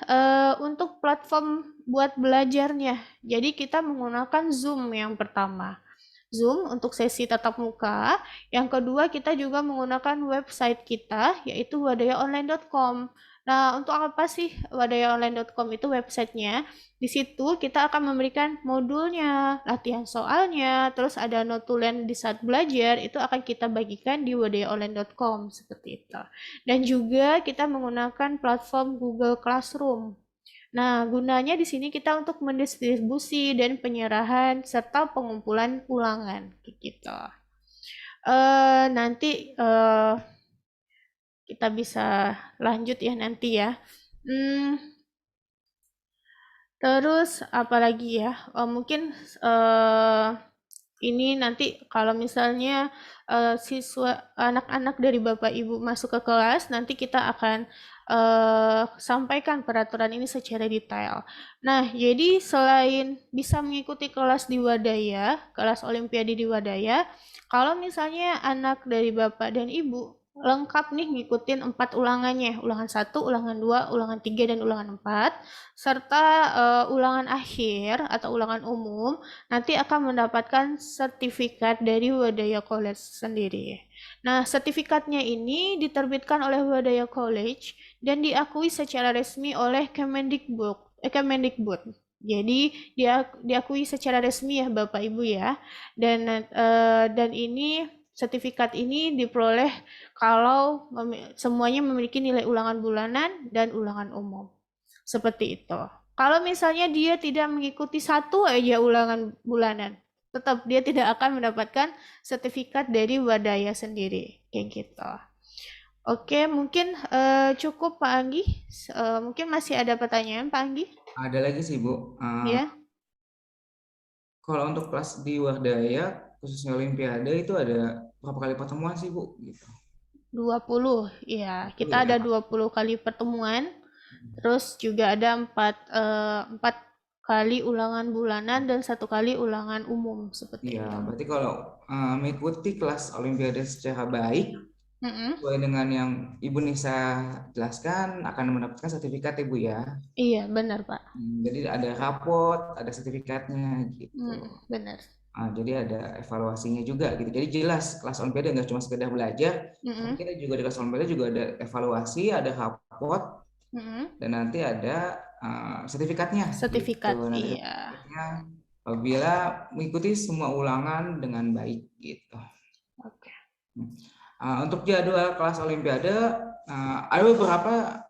untuk platform buat belajarnya, jadi kita menggunakan Zoom yang pertama. Zoom untuk sesi tatap muka. Yang kedua, kita juga menggunakan website kita, yaitu wadayaonline.com. Nah, untuk apa sih wadayaonline.com itu websitenya? Di situ kita akan memberikan modulnya, latihan soalnya, terus ada notulen di saat belajar, itu akan kita bagikan di wadayaonline.com, seperti itu. Dan juga kita menggunakan platform Google Classroom. Nah, gunanya di sini kita untuk mendistribusi dan penyerahan serta pengumpulan ulangan gitu. Nanti kita bisa lanjut ya nanti ya. Terus apalagi ya? Mungkin ini nanti kalau misalnya siswa anak-anak dari Bapak Ibu masuk ke kelas, nanti kita akan sampaikan peraturan ini secara detail. Nah, jadi selain bisa mengikuti kelas di Wadaya, kelas Olimpiade di Wadaya, kalau misalnya anak dari Bapak dan Ibu lengkap nih ngikutin 4 ulangannya, ulangan 1, ulangan 2, ulangan 3, dan ulangan 4, serta ulangan akhir atau ulangan umum, nanti akan mendapatkan sertifikat dari Wadaya College sendiri. Nah, sertifikatnya ini diterbitkan oleh Wadaya College dan diakui secara resmi oleh Kemendikbud. Jadi diakui secara resmi ya Bapak Ibu ya. Dan ini sertifikat ini diperoleh kalau semuanya memiliki nilai ulangan bulanan dan ulangan umum. Seperti itu. Kalau misalnya dia tidak mengikuti satu aja ulangan bulanan, tetap dia tidak akan mendapatkan sertifikat dari Wadaya sendiri. Kayak gitu. Oke, mungkin cukup Pak Anggi. Mungkin masih ada pertanyaan Pak Anggi? Ada lagi sih Bu. Ya. Kalau untuk kelas di Wardaya, khususnya Olimpiade itu ada berapa kali pertemuan sih Bu? Gitu. 20, ya. 20 Kita ya. ada 20 kali pertemuan. Terus juga ada 4 kali ulangan bulanan dan 1 kali ulangan umum seperti Iya, itu. berarti kalau mengikuti kelas Olimpiade secara baik, sesuai dengan yang Ibu Nisa jelaskan, akan mendapatkan sertifikat Ibu ya. Iya, benar Pak. Jadi ada raport, ada sertifikatnya gitu. Benar. Jadi ada evaluasinya juga gitu. Jadi jelas kelas Olimpiade nggak cuma sekedar belajar, tapi kita juga di kelas Olimpiade juga ada evaluasi, ada raport, dan nanti ada sertifikatnya. Sertifikat, gitu. Nanti iya. Apabila mengikuti semua ulangan dengan baik gitu. Oke. Untuk jadwal kelas Olimpiade ada beberapa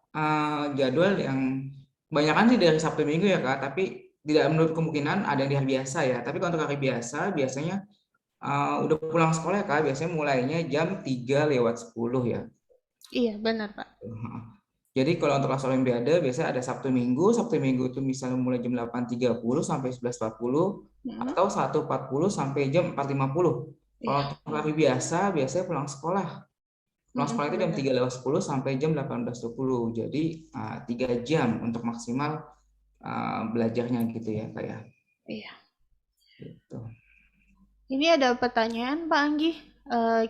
jadwal yang kebanyakan sih dari Sabtu Minggu ya Kak, tapi tidak menutup kemungkinan ada yang di hari biasa ya. Tapi kalau untuk hari biasa biasanya udah pulang sekolah ya Kak, biasanya mulainya jam 3:10 ya. Iya, benar Pak. Jadi kalau untuk kelas Olimpiade biasanya ada Sabtu Minggu itu misalnya mulai jam 8:30 sampai 11:40 atau 1:40 sampai jam 4:50. Kalau untuk hari biasa biasanya pulang sekolah. Pulang sekolah itu jam 3:10 sampai jam 18:20. Jadi 3 jam untuk maksimal belajarnya gitu ya Kak ya. Iya. Gitu. Ini ada pertanyaan Pak Anggi.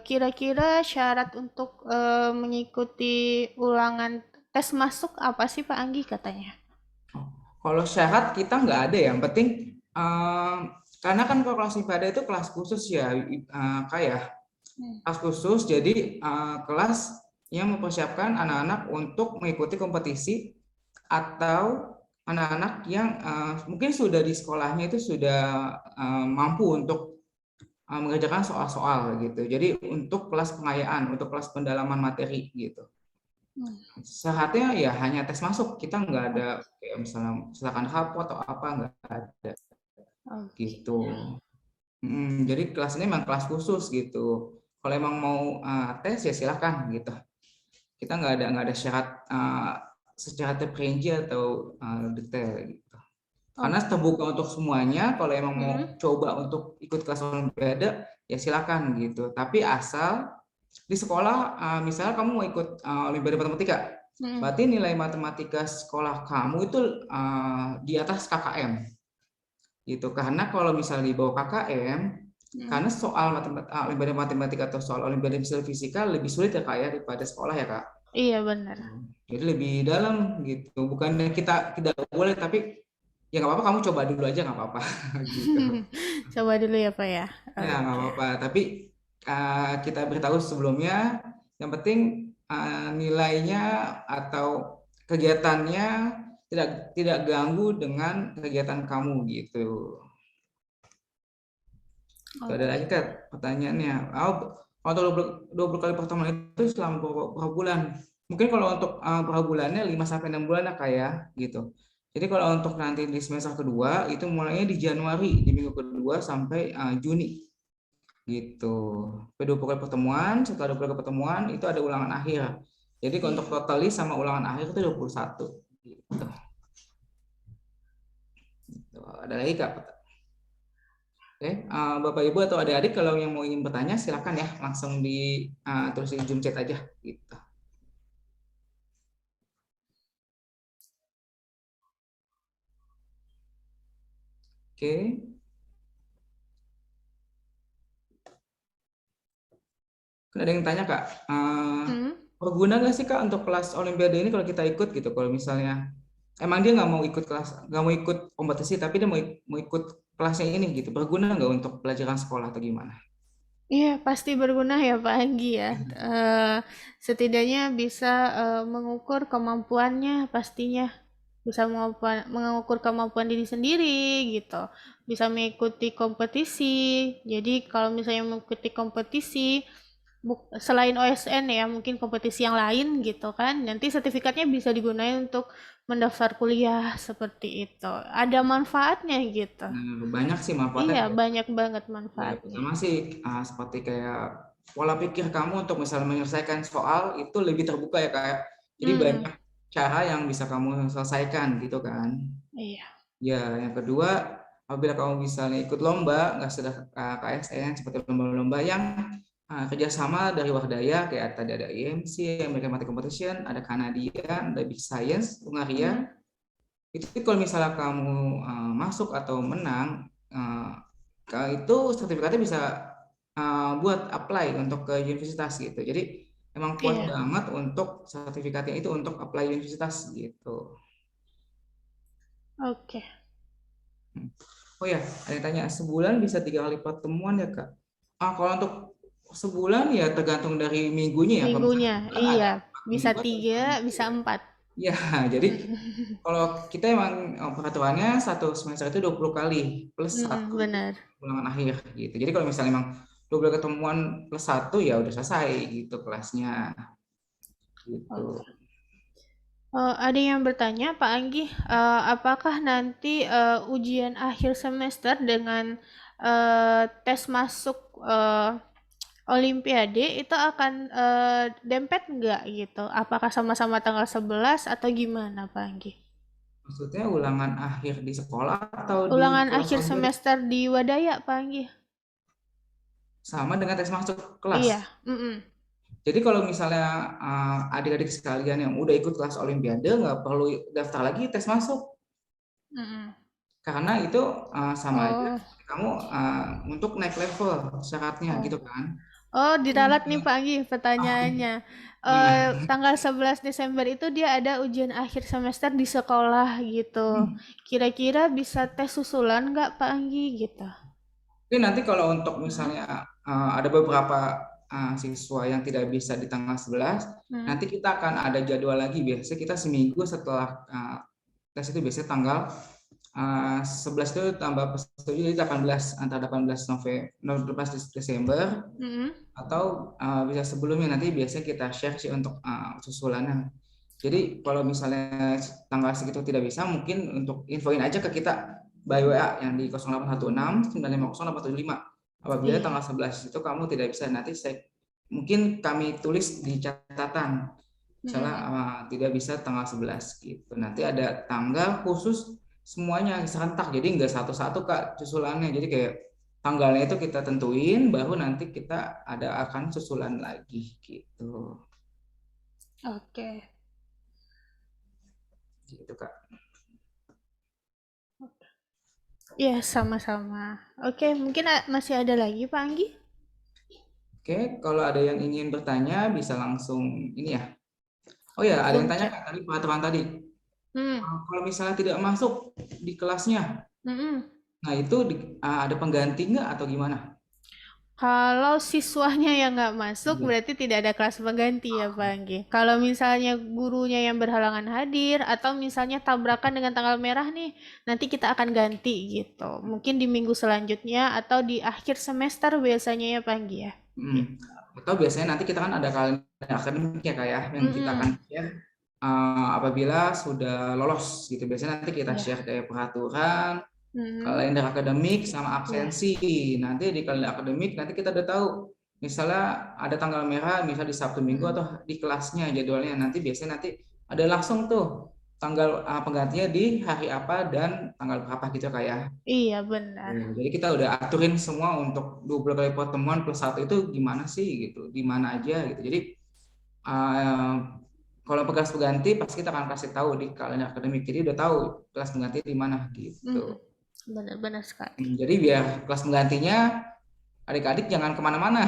Kira-kira syarat untuk mengikuti ulangan tes masuk apa sih Pak Anggi katanya? Kalau syarat kita nggak ada, yang penting karena kan kalau kelas Olimpiade itu kelas khusus ya kayak kelas khusus, jadi kelas yang mempersiapkan anak-anak untuk mengikuti kompetisi atau anak-anak yang mungkin sudah di sekolahnya itu sudah mampu untuk mengerjakan soal-soal gitu. Jadi untuk kelas pengayaan, untuk kelas pendalaman materi gitu. Syaratnya ya hanya tes masuk, kita nggak ada kayak misalkan raport atau apa, nggak ada gitu. Jadi kelas ini memang kelas khusus gitu. Kalau emang mau tes ya silahkan gitu. Kita nggak ada syarat secara terperinci atau detail gitu. Karena terbuka untuk semuanya. Kalau emang mau coba untuk ikut kelas Olimpiade ya silakan gitu. Tapi asal di sekolah misalnya kamu mau ikut Olimpiade Matematika, berarti nilai matematika sekolah kamu itu di atas KKM gitu. Karena kalau misalnya di bawah KKM, karena soal Olimpiade Matematika atau soal Olimpiade Fisika lebih sulit ya Kak ya daripada sekolah ya Kak. Iya benar. Jadi lebih dalam gitu. Bukannya kita tidak boleh, tapi ya nggak apa-apa, kamu coba dulu aja nggak apa-apa. Gitu. Coba dulu ya Pak ya. Ya nggak apa-apa. Tapi kita beritahu sebelumnya, yang penting nilainya atau kegiatannya tidak ganggu dengan kegiatan kamu gitu. Ada lagi Kak pertanyaannya. Kalau 20 kali pertemuan itu selama berapa bulan? Mungkin kalau untuk berapa bulannya 5-6 bulan lah Kak ya gitu. Jadi kalau untuk nanti di semester kedua itu mulainya di Januari, di minggu kedua sampai Juni gitu. 20 kali pertemuan, setelah 20 kali pertemuan itu ada ulangan akhir. Jadi kalau untuk totali sama ulangan akhir itu 21 gitu. Ada lagi Kak? Oke, Bapak Ibu atau adik-adik kalau yang mau ingin bertanya silakan ya, langsung tulis di Zoom chat aja gitu. Oke. Ada yang tanya Kak, berguna nggak sih Kak untuk kelas Olimpiade ini kalau kita ikut gitu? Kalau misalnya emang dia nggak mau ikut kompetisi, tapi dia mau ikut kelasnya ini gitu, berguna nggak untuk pelajaran sekolah atau gimana? Iya pasti berguna ya Pak Anggi ya. Setidaknya bisa mengukur kemampuannya pastinya bisa mengukur kemampuan diri sendiri gitu, bisa mengikuti kompetisi. Jadi kalau misalnya mengikuti kompetisi selain OSN ya, mungkin kompetisi yang lain gitu kan, nanti sertifikatnya bisa digunakan untuk mendaftar kuliah seperti itu. Ada manfaatnya gitu. Nah, banyak sih manfaatnya. Iya, banyak banget Ya, manfaatnya. pertama sih seperti kayak pola pikir kamu untuk misalnya menyelesaikan soal itu lebih terbuka ya kayak. Jadi banyak cara yang bisa kamu selesaikan gitu kan. Iya. Ya, yang kedua, apabila kamu misalnya ikut lomba, nggak sudah KSN seperti lomba-lomba yang kerjasama dari Wardaya, kayak tadi ada IMC, American Mathematics Competition, ada Canadian, ada Big Science, Hungaria. Itu kalau misalnya kamu masuk atau menang, itu sertifikatnya bisa buat apply untuk ke universitas gitu. Jadi emang kuat banget untuk sertifikatnya itu untuk apply universitas gitu. Oke. Oh ya, ada yang tanya, sebulan bisa 3 kali pertemuan ya Kak? Kalau untuk sebulan ya tergantung dari minggunya ya. Minggunya, iya. Bisa 3, minggu bisa 4. Ya, jadi kalau kita emang peraturannya satu semester itu 20 kali plus 1 Benar. ulangan akhir gitu. Jadi kalau misalnya emang 20 ketemuan plus 1 ya udah selesai gitu kelasnya. Gitu. Ada yang bertanya, Pak Anggi, apakah nanti ujian akhir semester dengan tes masuk Olimpiade itu akan dempet nggak gitu? Apakah sama-sama tanggal 11 atau gimana, Pak Anggi? Maksudnya ulangan akhir di sekolah atau Ulangan di kelas akhir semester di Wadaya, Pak Anggi? sama dengan tes masuk kelas? Iya. Jadi kalau misalnya adik-adik sekalian yang udah ikut kelas Olimpiade nggak perlu daftar lagi tes masuk, karena itu sama aja kamu untuk naik level syaratnya gitu kan. Oh, diralat nih Pak Anggi pertanyaannya. Tanggal 11 Desember itu dia ada ujian akhir semester di sekolah gitu. Kira-kira bisa tes susulan nggak Pak Anggi gitu? Oke, nanti kalau untuk misalnya ada beberapa siswa yang tidak bisa di tanggal 11, nanti kita akan ada jadwal lagi. Biasanya kita seminggu setelah tes itu biasanya tanggal 11 itu tambah 7, jadi 18, antara 18 Desember atau bisa sebelumnya, nanti biasanya kita share sih untuk susulannya. Jadi kalau misalnya tanggal segitu tidak bisa, mungkin untuk infoin aja ke kita by WA yang di 0816 950 875. Apabila tanggal 11 itu kamu tidak bisa, nanti mungkin kami tulis di catatan misalnya tidak bisa tanggal 11 gitu. Nanti ada tanggal khusus semuanya serentak, jadi nggak satu-satu Kak susulannya. Jadi kayak tanggalnya itu kita tentuin, baru nanti kita akan susulan lagi gitu. Oke. Gitu Kak. Iya, sama-sama. Oke, mungkin masih ada lagi Pak Anggi? Oke, kalau ada yang ingin bertanya bisa langsung ini ya. Oh ya, ada yang tanya Kak tadi peraturan tadi. Kalau misalnya tidak masuk di kelasnya, nah itu ada pengganti nggak atau gimana? Kalau siswanya yang nggak masuk, berarti tidak ada kelas pengganti ya Pak Anggi. Kalau misalnya gurunya yang berhalangan hadir, atau misalnya tabrakan dengan tanggal merah nih, nanti kita akan ganti gitu. Mungkin di minggu selanjutnya, atau di akhir semester biasanya ya Pak Anggi ya. Atau biasanya nanti kita kan ada kalender akademik ya Kak ya, yang kita akan share apabila sudah lolos gitu. Biasanya nanti kita share kayak peraturan, kalender akademik sama absensi. Nanti di kalender akademik nanti kita udah tahu misalnya ada tanggal merah misal di Sabtu Minggu atau di kelasnya jadwalnya, nanti biasanya nanti ada langsung tuh tanggal penggantinya di hari apa dan tanggal berapa gitu kayak. Iya benar. Jadi kita udah aturin semua untuk 20 kali pertemuan plus 1 itu gimana sih gitu, di mana aja gitu. Jadi kalau kelas pengganti pasti kita akan kasih tahu di kalender akademik, jadi udah tahu kelas pengganti di mana gitu. Benar-benar sekali. Jadi biar kelas penggantinya adik-adik jangan kemana-mana,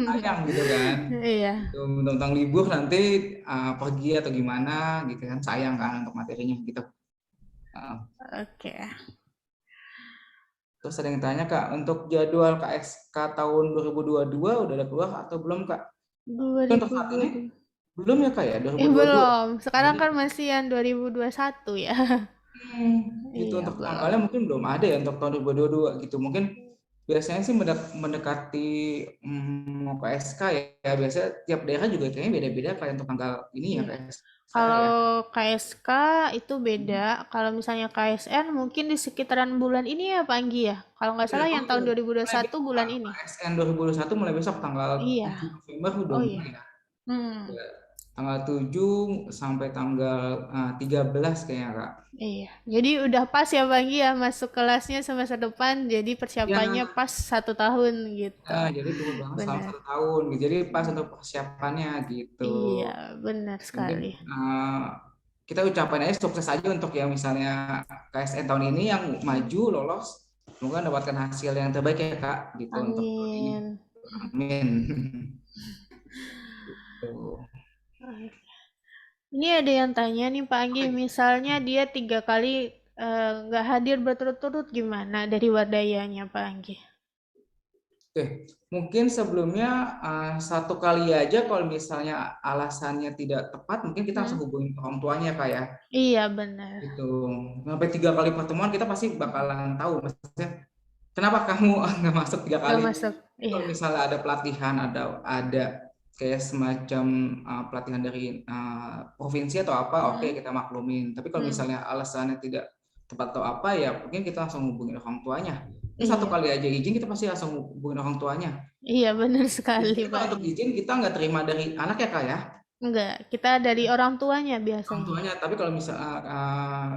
sayang gitu kan. Iya. Tentang libur nanti pergi atau gimana gitu kan, sayang kan untuk materinya gitu. Oke. Terus ada yang tanya Kak, untuk jadwal KSK tahun 2022 udah ada keluar atau belum Kak? 2022. Belum ya Kak ya, 2022. Belum. Sekarang Jadi kan masih yang 2021 ya. gitu Iya, untuk belum. tanggalnya mungkin belum ada ya untuk tahun 2022 gitu. Mungkin biasanya sih mendekati mau ke SK ya. Biasanya tiap daerah juga kayaknya beda-beda kayak untuk tanggal ini ya Iya. KSK Kalau ya. KSK itu beda. Kalau misalnya KSN mungkin di sekitaran bulan ini ya, Pak Anggi ya. Kalau nggak Iya, salah oh yang iya. tahun Mulai 2021 besok bulan Kak, ini. ASN 2021 mulai besok tanggal Iya. 7 November udah Oh iya. mulai ya. Hmm. Ya, tanggal 7 sampai tanggal 13 kayaknya Kak. Iya. Jadi udah pas ya, Pak Anggi ya, masuk kelasnya semester depan. Jadi persiapannya Ya, pas 1 tahun gitu. jadi tunggu banget selama Benar. 1 tahun gitu. Jadi pas untuk persiapannya gitu. Iya, benar Mungkin sekali. kita ucapin aja sukses aja untuk yang misalnya KSN tahun ini yang maju lolos, semoga mendapatkan hasil yang terbaik ya Kak gitu untuk tahun ini. Amin. Amin. Gitu. Ini ada yang tanya nih Pak Anggi, misalnya dia 3 kali nggak hadir berturut-turut gimana dari wadayanya Pak Anggi? Oke, mungkin sebelumnya 1 kali aja kalau misalnya alasannya tidak tepat, mungkin kita langsung Hmm? hubungin orang tuanya Kak ya. Iya benar. Gitu. Sampai 3 kali pertemuan kita pasti bakalan tahu maksudnya kenapa kamu nggak masuk 3 kali. Nggak masuk. Jadi kalau Iya. misalnya ada pelatihan, ada kayak semacam pelatihan dari provinsi atau apa, oke Hmm? kita maklumin. Tapi kalau Hmm. misalnya alasannya tidak tepat atau apa ya, mungkin kita langsung hubungin orang tuanya. Itu satu Iya. kali aja izin kita pasti langsung hubungin orang tuanya. Iya benar sekali Biasanya Pak kalau untuk Anggi. izin kita nggak terima dari anak ya Kak ya, Enggak, kita dari orang tuanya orang biasanya. tuanya. Tapi kalau misalnya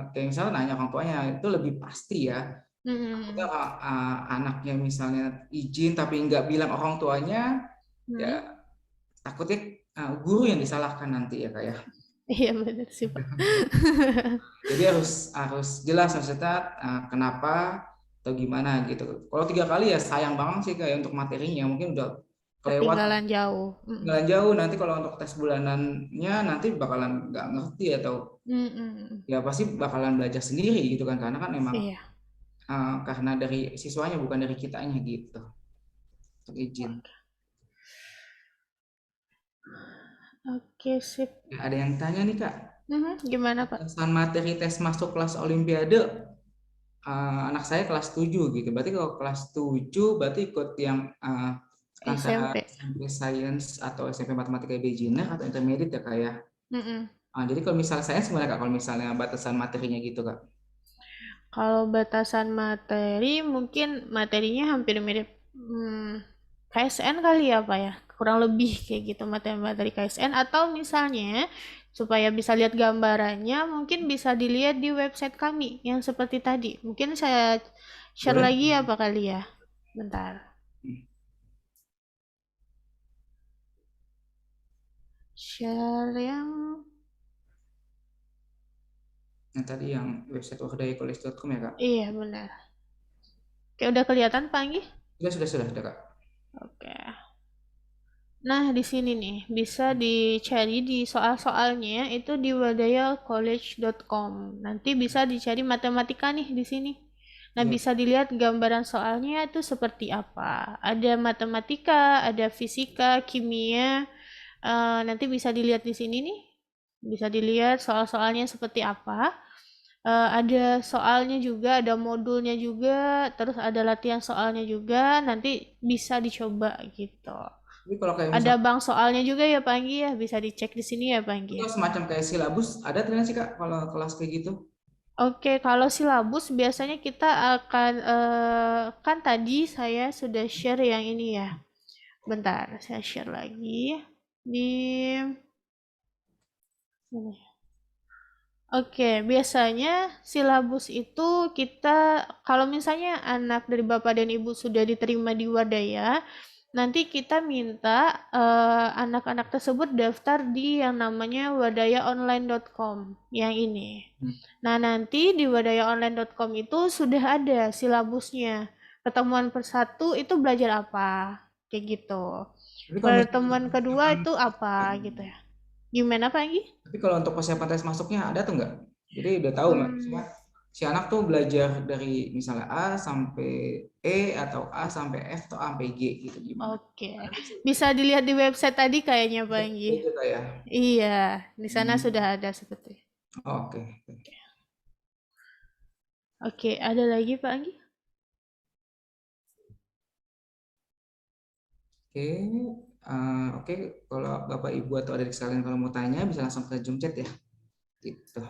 kayak misalnya nanya orang tuanya itu lebih pasti ya. Takutnya Hmm. anaknya misalnya izin tapi nggak bilang orang tuanya, ya Hmm? takutnya guru yang disalahkan nanti ya Kak ya. Iya benar sih Pak. Jadi harus jelas maksudnya kenapa atau gimana gitu. Kalau 3 kali ya sayang banget sih kayak untuk materinya mungkin udah kelewat. Ketinggalan jauh. Jalan jauh nanti kalau untuk tes bulanannya nanti bakalan nggak ngerti atau Hmm. ya pasti bakalan belajar sendiri gitu kan karena kan emang Iya. karena dari siswanya bukan dari kitanya gitu untuk izin. Oke, sip. Ya, ada yang tanya nih Kak, Gimana Pak? batasan materi tes masuk kelas Olimpiade anak saya kelas 7 gitu. Berarti kalau kelas 7 berarti ikut yang antara SMP. SMP Science atau SMP Matematika Beginner atau Intermediate ya Kak ya. Mm-mm. Jadi kalau misalnya Science gimana Kak kalau misalnya batasan materinya gitu Kak? Kalau batasan materi, mungkin materinya hampir mirip KSN kali ya Pak ya. Kurang lebih kayak gitu materi-materi KSN. Atau misalnya, supaya bisa lihat gambarannya, mungkin bisa dilihat di website kami yang seperti tadi. Mungkin saya share Boleh? lagi ya Pak kali ya. Bentar. Share yang... Yang tadi yang website wahdayakollege.com ya Kak? Iya benar. Oke, udah kelihatan Pak Anggi? Sudah Kak. Oke. Nah, di sini nih bisa dicari di soal-soalnya itu di wadayacollege.com. Nanti bisa dicari matematika nih di sini. Nah, Iya. bisa dilihat gambaran soalnya itu seperti apa. Ada matematika, ada fisika, kimia. Nanti bisa dilihat di sini nih. Bisa dilihat soal-soalnya seperti apa. Ada soalnya juga, ada modulnya juga, terus ada latihan soalnya juga. Nanti bisa dicoba gitu. Tapi kalau kayak Ada misalnya bank soalnya juga ya Pak Anggi ya, bisa dicek di sini ya Pak Anggi ya. semacam kayak silabus ada ternyata sih Kak kalau kelas kayak gitu? Oke, kalau silabus biasanya kita akan kan tadi saya sudah share yang ini ya. Bentar, saya share lagi di sini. Oke, biasanya silabus itu kita kalau misalnya anak dari Bapak dan Ibu sudah diterima di Wadaya, nanti kita minta anak-anak tersebut daftar di yang namanya wadayaonline.com yang ini. Nah, nanti di wadayaonline.com itu sudah ada silabusnya. Pertemuan persatu itu belajar apa? Kayak gitu. Tapi kalau misalnya Pertemuan kedua persiapan, itu apa gitu ya. Gimana Pak Anggi? tapi kalau untuk persiapan tes masuknya ada tuh nggak? Jadi udah tahu nggak? Hmm, si anak tuh belajar dari misalnya A sampai E atau A sampai F atau A sampai G gitu gimana? Oke, bisa dilihat di website tadi kayaknya Pak Anggi. Itu kayak. Iya, di sana sudah ada seperti. Oke. Oke, ada lagi Pak Anggi? Oke, kalau Bapak Ibu atau adik sekalian kalau mau tanya bisa langsung ke Zoom chat ya. Gitu.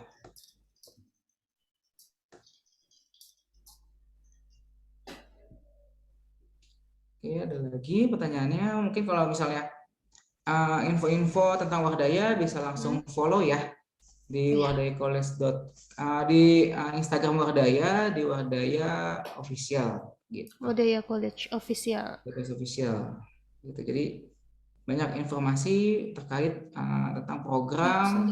Oke, ada lagi pertanyaannya. Mungkin kalau misalnya info-info tentang Wardaya bisa langsung follow ya di Wardaya College di Instagram Wardaya di Wardaya Official gitu. Wardaya College Official. College Official gitu. Jadi banyak informasi terkait tentang program,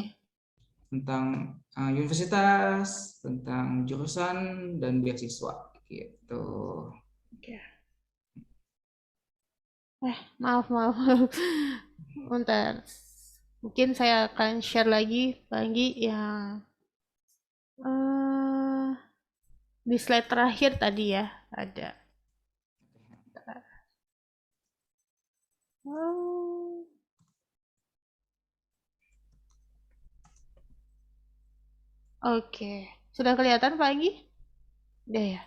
tentang universitas, tentang jurusan dan beasiswa gitu. Oke. Maaf. Bentar. Mungkin saya akan share lagi Pak Anggi yang di slide terakhir tadi ya ada. Oke, sudah kelihatan Pak Anggi? Udah ya.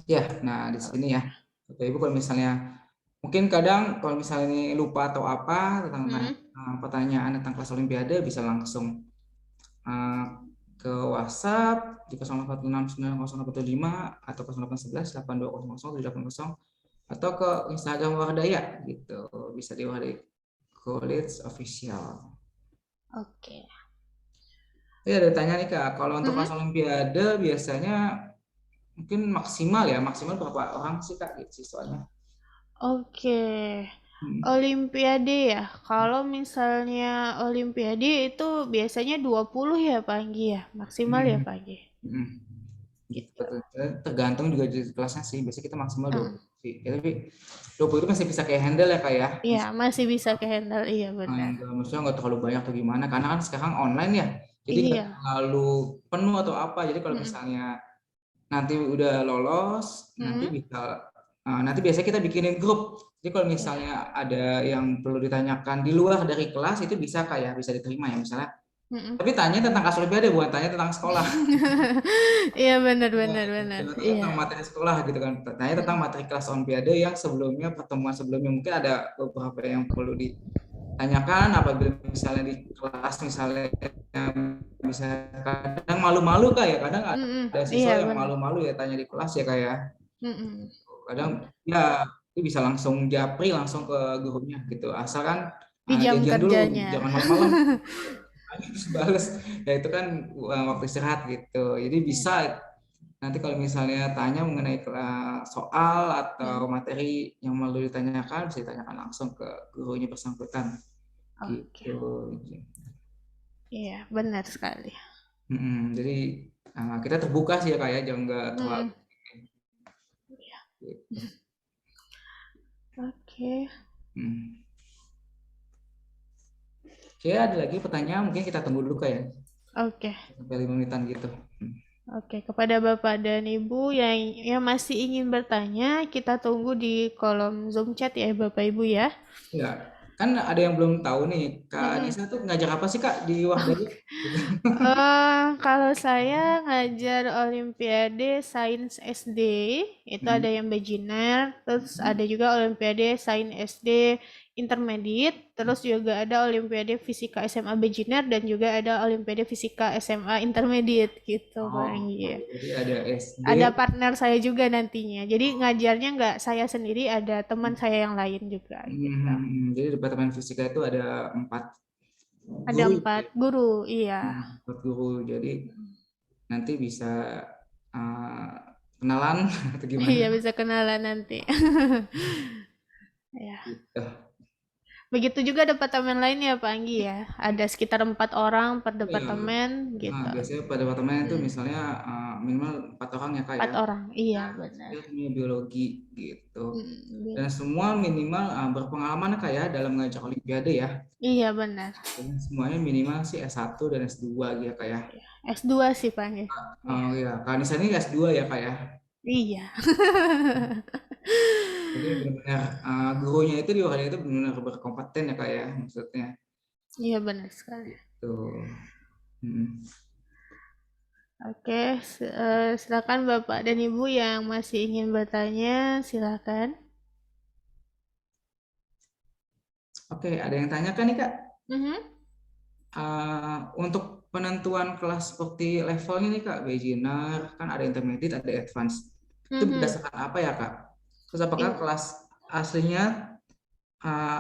Ya, nah di sini ya. Bapak Ibu kalau misalnya mungkin kadang kalau misalnya ini lupa atau apa tentang pertanyaan tentang kelas Olimpiade bisa langsung ke WhatsApp di 08690085 atau 081182007080 atau ke Instagram Wardaya gitu. Bisa di Wardaya College Official. Oke. Ya, ada tanya nih Kak, kalau untuk kelas Olimpiade biasanya mungkin maksimal berapa orang sih Kak siswanya? Oke. Olimpiade ya. Kalau misalnya Olimpiade itu biasanya 20 ya Pak Anggi ya. Maksimal ya Pak Anggi. Gitu. Tergantung juga di kelasnya sih. Biasanya kita maksimal 20 sih. Ya, tapi 20 itu masih bisa kayak handle ya Kak ya? Iya, masih bisa ke handle. Iya benar. Maksudnya nggak terlalu banyak atau gimana. Karena kan sekarang online ya. Jadi nggak terlalu penuh atau apa. Jadi kalau misalnya nanti udah lolos, nanti bisa nanti biasanya kita bikinin grup. Jadi kalau misalnya ada yang perlu ditanyakan di luar dari kelas itu bisa kayak bisa diterima ya misalnya. Tapi tanya tentang kelas Olimpiade bukan tanya tentang sekolah. Iya benar. Tentang materi sekolah gitu kan. Tanya tentang materi kelas Olimpiade yang sebelumnya pertemuan sebelumnya mungkin ada beberapa yang perlu ditanyakan apabila misalnya di kelas misalnya bisa kadang malu-malu kayak kadang ada siswa yang malu-malu ya tanya di kelas ya kayak kadang ya bisa langsung japri langsung ke gurunya gitu asalkan di jam kerjanya dulu, jangan malam-malam terus bales ya itu kan waktu istirahat gitu jadi bisa nanti kalau misalnya tanya mengenai soal atau materi yang perlu ditanyakan bisa ditanyakan langsung ke gurunya bersangkutan gitu. Iya benar sekali. Jadi kita terbuka sih ya Kak ya jangan nggak terlalu. Oke. Oke, ada lagi pertanyaan mungkin kita tunggu dulu Kak ya. Oke. Sampai 5 menitan gitu. Oke, kepada Bapak dan Ibu yang masih ingin bertanya, kita tunggu di kolom Zoom chat ya Bapak Ibu ya. Ya, kan ada yang belum tahu nih, Kak Anissa tuh ngajar apa sih Kak di Wardaya? Kalau saya ngajar Olimpiade Sains SD, itu ada yang beginner, terus ada juga Olimpiade Sains SD Intermediate, terus juga ada Olimpiade Fisika SMA Beginner dan juga ada Olimpiade Fisika SMA Intermediate gitu Pak Anggi. Jadi ada SD. Ada partner saya juga nantinya. Jadi ngajarnya nggak saya sendiri, ada teman saya yang lain juga. Gitu. Jadi departemen fisika itu ada 4 ada 4 guru, iya. 4 guru, jadi nanti bisa kenalan atau gimana? Iya bisa kenalan nanti. Ya. Gitu. Begitu juga departemen lain ya Pak Anggi ya. Ada sekitar 4 orang per departemen gitu. Biasanya pada departemen itu misalnya minimal 4 orang ya Kak 4 orang, iya benar. Biologi gitu. Dan semua minimal berpengalaman Kak ya dalam mengajar Olimpiade ya. Iya benar. Dan semuanya minimal sih S1 dan S2 gitu Kak ya. S2 sih Pak Anggi. Oh iya, Kak Anissa ini S2 ya Kak ya. Iya. Jadi benar-benar gurunya itu di Australia itu benar-benar berkompeten ya Kak ya maksudnya. Iya benar sekali. Tuh. Mm. Oke, silakan Bapak dan Ibu yang masih ingin bertanya, silakan. Oke, ada yang tanya kan nih Kak? Mhm. Untuk penentuan kelas seperti levelnya nih Kak, beginner, kan ada intermediate, ada advance. Itu Mhm. berdasarkan apa ya Kak? Terus apakah In- kelas aslinya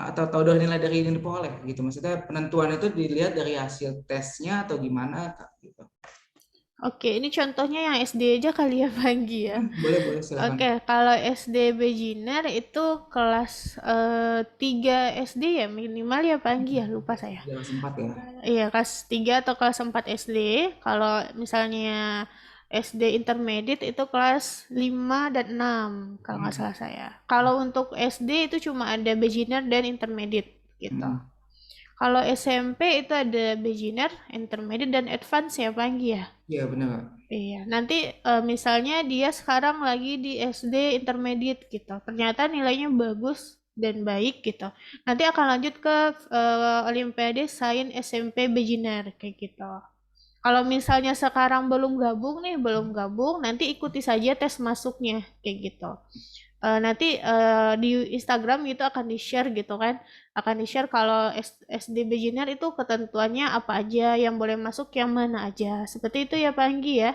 atau tahu dari nilai dari ini diperoleh gitu? Maksudnya penentuan itu dilihat dari hasil tesnya atau gimana Kak? Gitu. Oke, ini contohnya yang SD aja kali ya Pak Anggi ya. Boleh silakan. Oke, kalau SD beginner itu kelas 3 SD ya minimal ya Pak Anggi ya, lupa saya. Kelas 4 ya. Iya, kelas 3 atau kelas 4 SD. Kalau misalnya SD intermediate itu kelas 5 dan 6 kalau nggak salah saya. Kalau untuk SD itu cuma ada beginner dan intermediate gitu. Kalau SMP itu ada beginner, intermediate, dan advance ya Pak Anggi ya? Iya benar. Iya, nanti misalnya dia sekarang lagi di SD intermediate gitu. Ternyata nilainya bagus dan baik gitu. Nanti akan lanjut ke Olimpiade Sains SMP Beginner kayak gitu. Kalau misalnya sekarang belum gabung, nanti ikuti saja tes masuknya kayak gitu. Nanti di Instagram itu akan di-share gitu kan, akan di-share kalau SD beginner itu ketentuannya apa aja, yang boleh masuk yang mana aja. Seperti itu ya Pak Anggi ya.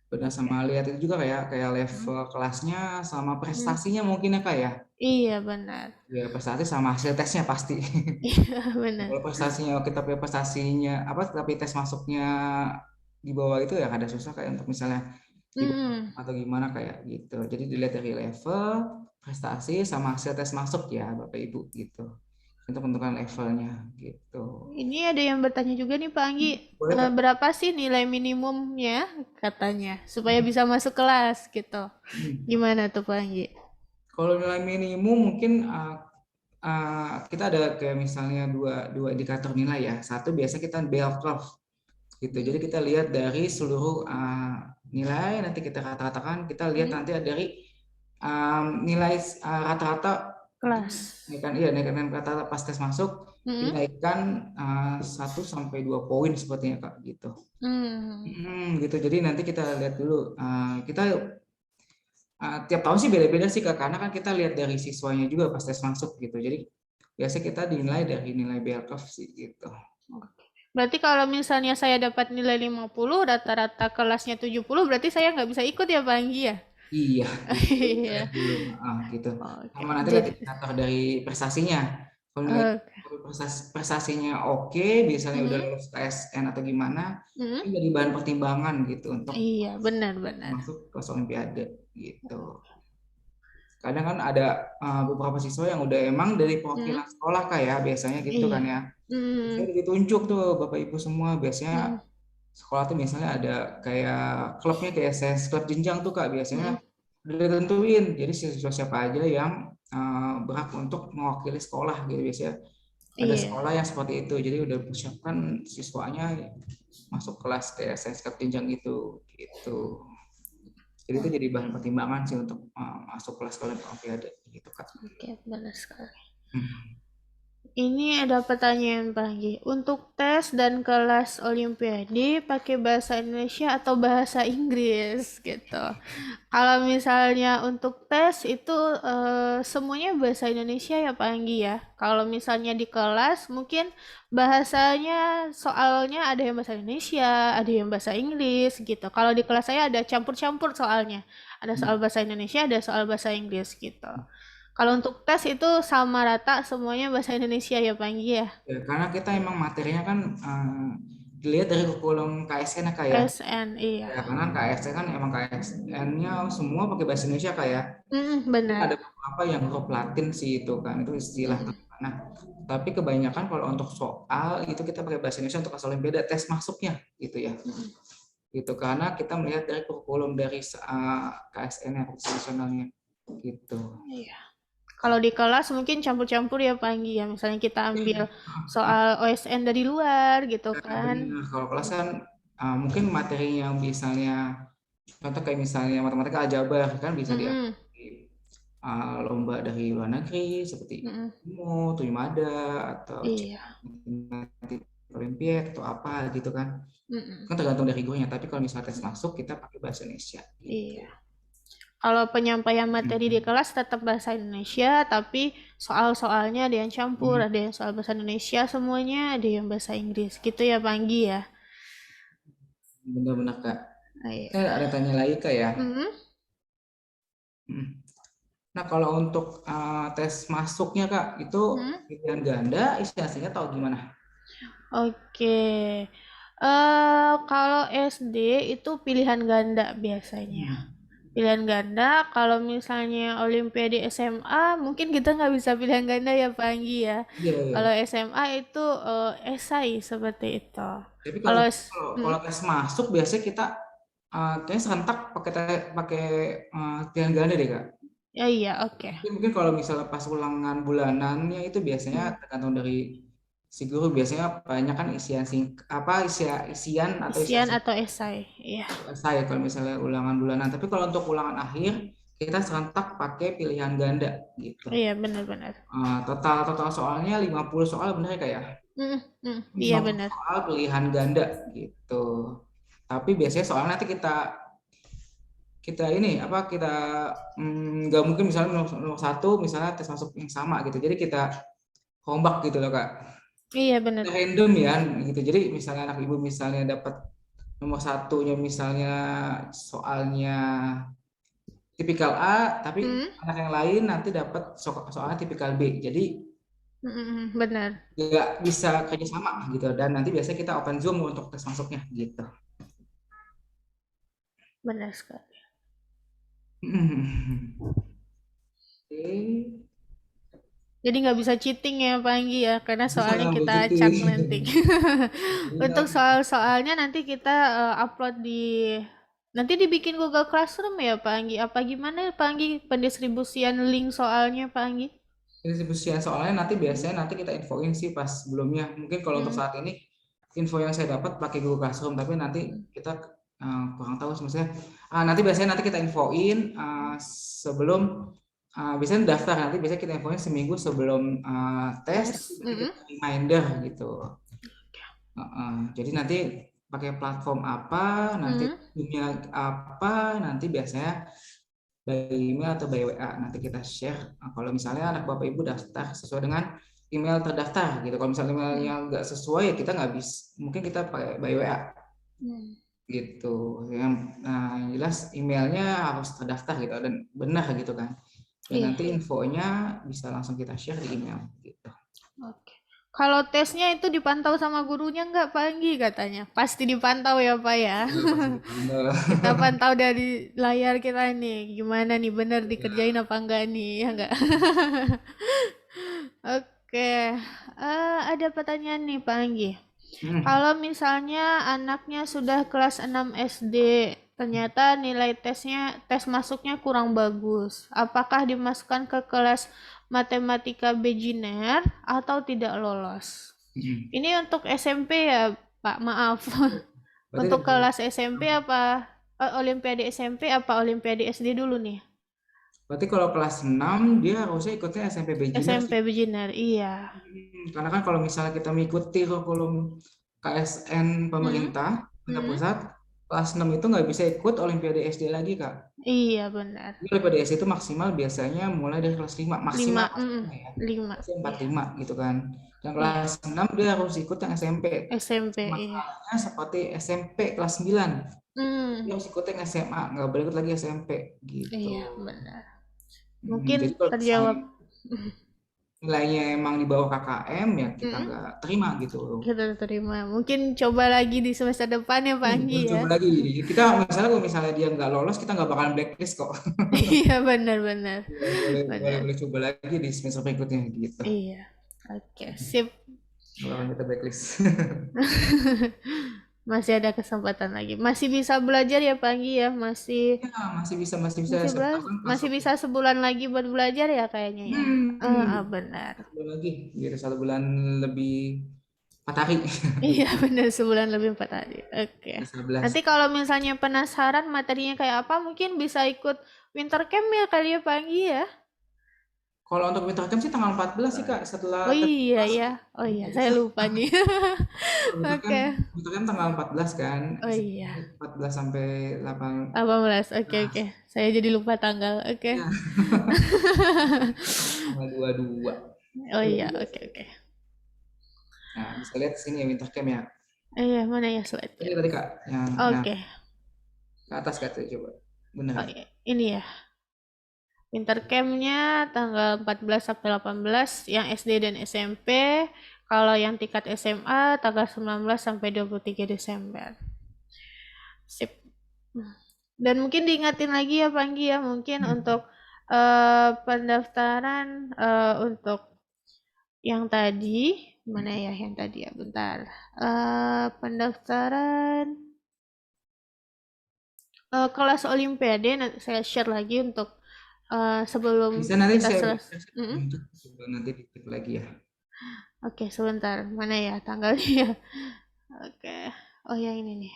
Benar, sama lihat itu juga kayak level kelasnya sama prestasinya mungkin ya Kak ya. Iya benar. Ya prestasi sama hasil tesnya pasti. Iya benar. Kalau prestasinya kita punya prestasinya apa tapi tes masuknya di bawah itu ya ada susah kayak untuk misalnya di bawah atau gimana kayak gitu. Jadi dilihat dari level, prestasi sama hasil tes masuk ya Bapak Ibu gitu. Untuk menentukan levelnya gitu. Ini ada yang bertanya juga nih Pak Anggi, Boleh Kak? berapa sih nilai minimumnya katanya supaya bisa masuk kelas gitu. Gimana tuh Pak Anggi? Kalau nilai minimum mungkin kita ada kayak misalnya dua indikator nilai ya. Satu biasa kita bell curve gitu. Jadi kita lihat dari seluruh nilai, nanti kita rata-ratakan, kita lihat nanti dari nilai rata-rata Kelas. naikkan rata-rata pas tes masuk dinaikkan 1 sampai 2 poin sepertinya Kak gitu. Gitu. Jadi nanti kita lihat dulu kita tiap tahun sih beda-beda sih Kak, karena kan kita lihat dari siswanya juga pas tes masuk gitu. Jadi biasa kita dinilai dari nilai bell curve sih gitu. Berarti kalau misalnya saya dapat nilai 50, rata-rata kelasnya 70, berarti saya nggak bisa ikut ya Pak Anggi ya? Iya, Iya. gitu. Oke. Sama nanti lihat indikator dari prestasinya. Kalau nilai prestasinya oke, misalnya udah lulus KSN atau gimana, ini jadi bahan pertimbangan gitu untuk Iya, benar. masuk kelas Olimpiade gitu. Kadang kan ada beberapa siswa yang udah emang dari perwakilan sekolah kayak biasanya gitu kan ya. Biasanya ditunjuk tuh Bapak Ibu semua, biasanya sekolah tuh misalnya ada kayak klubnya kayak klub jenjang tuh Kak, biasanya udah ditentuin. Jadi siswa siapa aja yang berhak untuk mewakili sekolah gitu. Biasanya ada sekolah yang seperti itu. Jadi udah persiapkan siswanya masuk kelas kayak klub jenjang itu gitu. Jadi itu jadi bahan pertimbangan sih untuk masuk kelas Olimpiade gitu Kak. Oke, benar sekali. Ini ada pertanyaan Pak Anggi. Untuk tes dan kelas Olimpiade pakai bahasa Indonesia atau bahasa Inggris gitu. Kalau misalnya untuk tes itu semuanya bahasa Indonesia ya Pak Anggi ya. Kalau misalnya di kelas mungkin bahasanya soalnya ada yang bahasa Indonesia, ada yang bahasa Inggris gitu. Kalau di kelas saya ada campur-campur soalnya. Ada soal bahasa Indonesia, ada soal bahasa Inggris gitu. Kalau untuk tes itu sama rata semuanya bahasa Indonesia ya Pak Anggi ya? Ya, karena kita emang materinya kan dilihat dari kurikulum KSN ya Kak ya. KSN, iya. Ya, karena KSN kan emang KSN-nya semua pakai bahasa Indonesia Kak ya. Benar. Ada beberapa yang huruf Latin sih itu kan, itu istilah. Nah, tapi kebanyakan kalau untuk soal itu kita pakai bahasa Indonesia untuk kelas Olimpiade tes masuknya gitu ya. Gitu karena kita melihat dari kurikulum dari KSN yang nasionalnya gitu. Iya. Kalau di kelas mungkin campur-campur ya Pak Anggi ya, misalnya kita ambil soal OSN dari luar gitu kan. Benar. Kalau kelas kan mungkin materi yang misalnya contoh kayak misalnya matematika aljabar kan bisa Mm-mm. di lomba dari luar negeri seperti Mm-mm. IMO, Tuimada atau Iya. Olimpiade atau apa gitu kan. Mm-mm. Kan tergantung dari gurunya, tapi kalau misalnya tes masuk kita pakai bahasa Indonesia gitu. Iya. Kalau penyampaian materi di kelas tetap bahasa Indonesia, tapi soal-soalnya ada yang campur, ada yang soal bahasa Indonesia semuanya, ada yang bahasa Inggris. Gitu ya, Pak Anggi ya? Benar-benar Kak. Iya. Ada tanya lagi Kak ya. Mm-mm. Nah kalau untuk tes masuknya Kak, itu pilihan ganda, isi aslinya tahu gimana? Oke. Kalau SD itu pilihan ganda biasanya. Pilihan ganda, kalau misalnya Olimpiade SMA, mungkin kita nggak bisa pilihan ganda ya, Pak Anggi ya. Iya, iya. Kalau SMA itu esai seperti itu. Tapi Kalau kalau tes masuk biasanya kita kayaknya serentak pakai pilihan ganda deh Kak. ya iya, oke. Mungkin kalau misalnya pas ulangan bulanannya itu biasanya tergantung dari si guru, biasanya banyak kan isian isian atau Isian atau esai, iya. saya kalau misalnya ulangan bulanan. Tapi kalau untuk ulangan akhir kita serentak pakai pilihan ganda gitu. Iya, benar-benar. Total soalnya 50 soal bener ya Kak ya? Iya 50 benar. soal pilihan ganda gitu. Tapi biasanya soalnya nanti kita nggak mungkin misalnya nomor 1 misalnya tes masuk yang sama gitu, jadi kita rombak gitu loh Kak. Iya benar. Random ya gitu, jadi misalnya anak ibu misalnya dapat nomor 1-nya misalnya soalnya tipikal A, tapi anak yang lain nanti dapat soalnya tipikal B, jadi benar. nggak bisa kerja sama gitu, dan nanti biasanya kita open Zoom untuk tes masuknya gitu. Benar sekali. Jadi nggak bisa cheating ya Pak Anggi ya, karena soalnya kita acak nanti. Untuk soal-soalnya nanti kita upload nanti dibikin Google Classroom ya Pak Anggi. Apa gimana ya Pak Anggi pendistribusian link soalnya Pak Anggi? Pendistribusian soalnya biasanya kita infoin sih pas sebelumnya. Mungkin kalau untuk saat ini info yang saya dapat pakai Google Classroom, tapi nanti kita kurang tahu sebenarnya. Biasanya kita infoin sebelum biasanya daftar, nanti biasanya kita infoin seminggu sebelum tes, reminder gitu. Jadi nanti pakai platform apa, nanti punya apa, nanti biasanya by email atau by WA nanti kita share. Kalau misalnya anak bapak ibu daftar sesuai dengan email terdaftar gitu. Kalau misalnya emailnya nggak sesuai ya kita nggak bisa, mungkin kita pakai by WA gitu. Yang jelas emailnya harus terdaftar gitu dan benar gitu kan. Dan nanti infonya bisa langsung kita share di email gitu. Oke. Kalau tesnya itu dipantau sama gurunya nggak Pak Anggi katanya? Pasti dipantau ya Pak ya. Kita pantau dari layar kita nih, gimana nih bener dikerjain apa enggak nih, ya enggak? Oke, ada pertanyaan nih Pak Anggi. Kalau misalnya anaknya sudah kelas 6 SD, ternyata nilai tes masuknya kurang bagus, apakah dimasukkan ke kelas matematika beginner atau tidak lolos? Ini untuk SMP ya Pak, maaf. Untuk kelas SMP apa Olimpiade SMP apa Olimpiade SD dulu nih? Berarti kalau kelas 6 dia harusnya ikutnya SMP beginner. SMP beginner, iya. Karena kan kalau misalnya kita mengikuti kurikulum KSN pemerintah, pusat, kelas 6 itu nggak bisa ikut Olimpiade SD lagi, Kak. Iya, benar. Olimpiade SD itu maksimal biasanya mulai dari kelas 5, maksimal 5. 45 gitu kan. Dan kelas 6 dia harus ikut yang SMP. SMP, iya. Seperti SMP kelas 9. Dia harus ikut yang SMA, nggak boleh ikut lagi SMP gitu. Iya, benar. Mungkin terjawab. Nilainya emang di bawah KKM ya kita nggak terima gitu. Kita terima. Mungkin coba lagi di semester depan ya Pak Anggi ya. Coba lagi. Kita misalnya dia nggak lolos, kita nggak bakalan blacklist kok. Iya benar-benar. Boleh coba lagi di semester berikutnya gitu. Iya. Oke, sip. Kalau kita blacklist. Masih ada kesempatan lagi. Masih bisa belajar ya Pak Anggi ya? Masih bisa. Masih bisa sebulan lagi buat belajar ya kayaknya ya. Benar. Sebulan lagi, gitu 1 bulan lebih 4 hari. Iya benar, sebulan lebih 4 hari. Oke. 11. Nanti kalau misalnya penasaran materinya kayak apa, mungkin bisa ikut winter camp ya kali ya Pak Anggi ya. Kalau untuk winter camp sih tanggal 14 sih Kak, setelah Oh iya ya. Oh iya, saya lupa nih. Oke. winter camp tanggal 14 kan. Oh iya. 14 sampai 8. 18. Oke. Saya jadi lupa tanggal. Oke. Ya. Tanggal 22. Oh iya, oke. Nah, bisa lihat sini ya winter camp ya. Iya, mana ya slide? Tadi Kak, yang Oke. ke atas Kak, coba. Benar. Oh, ini ya. Winter camp-nya tanggal 14 sampai 18 yang SD dan SMP. Kalau yang tingkat SMA tanggal 19 sampai 23 Desember. Sip. Dan mungkin diingatin lagi ya Pak Anggi ya, mungkin untuk pendaftaran untuk yang tadi, mana ya yang tadi ya, bentar. Pendaftaran kelas Olimpiade nanti saya share lagi untuk sebelum Bisa nanti kita saya selesai. nanti diklik lagi ya. Oke, sebentar. Mana ya tanggalnya? Oke. Oh ya ini nih.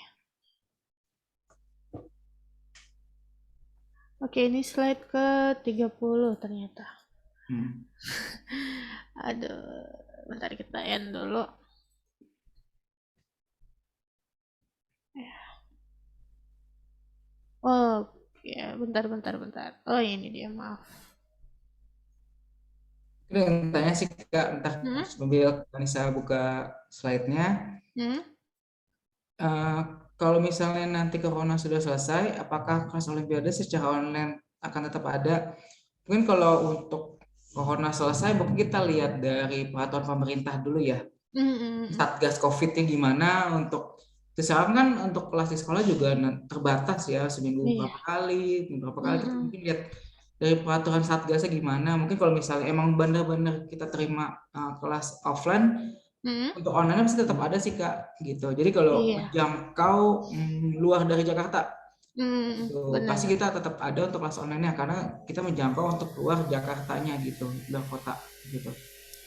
Oke, ini slide ke 30 ternyata. Aduh, bentar kita end dulu. Oh, ya, bentar. Oh, ini dia, maaf. Ini tanya sih Kak, entah sambil Vanessa buka slide-nya. Kalau misalnya nanti corona sudah selesai, apakah kelas Olimpiade secara online akan tetap ada? Mungkin kalau untuk corona selesai, mungkin kita lihat dari peraturan pemerintah dulu ya. Satgas COVID-nya gimana untuk sekarang kan untuk kelas di sekolah juga terbatas ya, seminggu berapa kali kita mungkin lihat dari peraturan Satgasnya gimana. Mungkin kalau misalnya emang benar-benar kita terima kelas offline, untuk online pasti tetap ada sih Kak, gitu. Jadi kalau menjangkau luar dari Jakarta, pasti kita tetap ada untuk kelas online-nya karena kita menjangkau untuk luar Jakartanya gitu, luar kota gitu.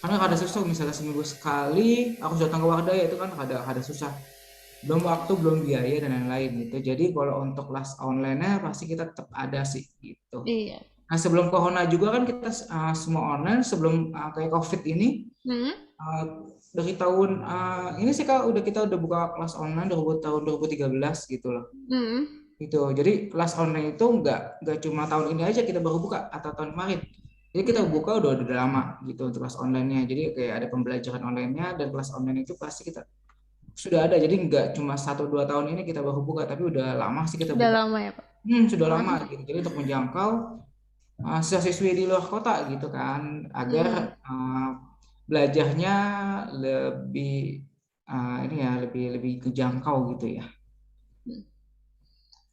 Karena ada susah misalnya seminggu sekali harus datang ke Wardaya, itu kan ada susah. Belum waktu, belum biaya dan lain-lain gitu. Jadi kalau untuk kelas online-nya pasti kita tetap ada sih gitu. Iya. Nah sebelum corona juga kan kita semua online, sebelum kayak COVID ini. Dari tahun ini sih Kak kita udah buka kelas online tahun 2013 gitu loh. Gitu. Jadi kelas online itu nggak cuma tahun ini aja kita baru buka atau tahun kemarin. Jadi kita buka udah lama gitu untuk kelas online-nya. Jadi kayak ada pembelajaran online-nya dan kelas online itu pasti kita sudah ada. Jadi nggak cuma 1-2 tahun ini kita baru buka, tapi udah lama sih kita buka. Udah lama ya Pak? Sudah lama gitu. Jadi untuk menjangkau siswa-siswi di luar kota gitu kan, agar belajarnya lebih lebih kejangkau gitu ya.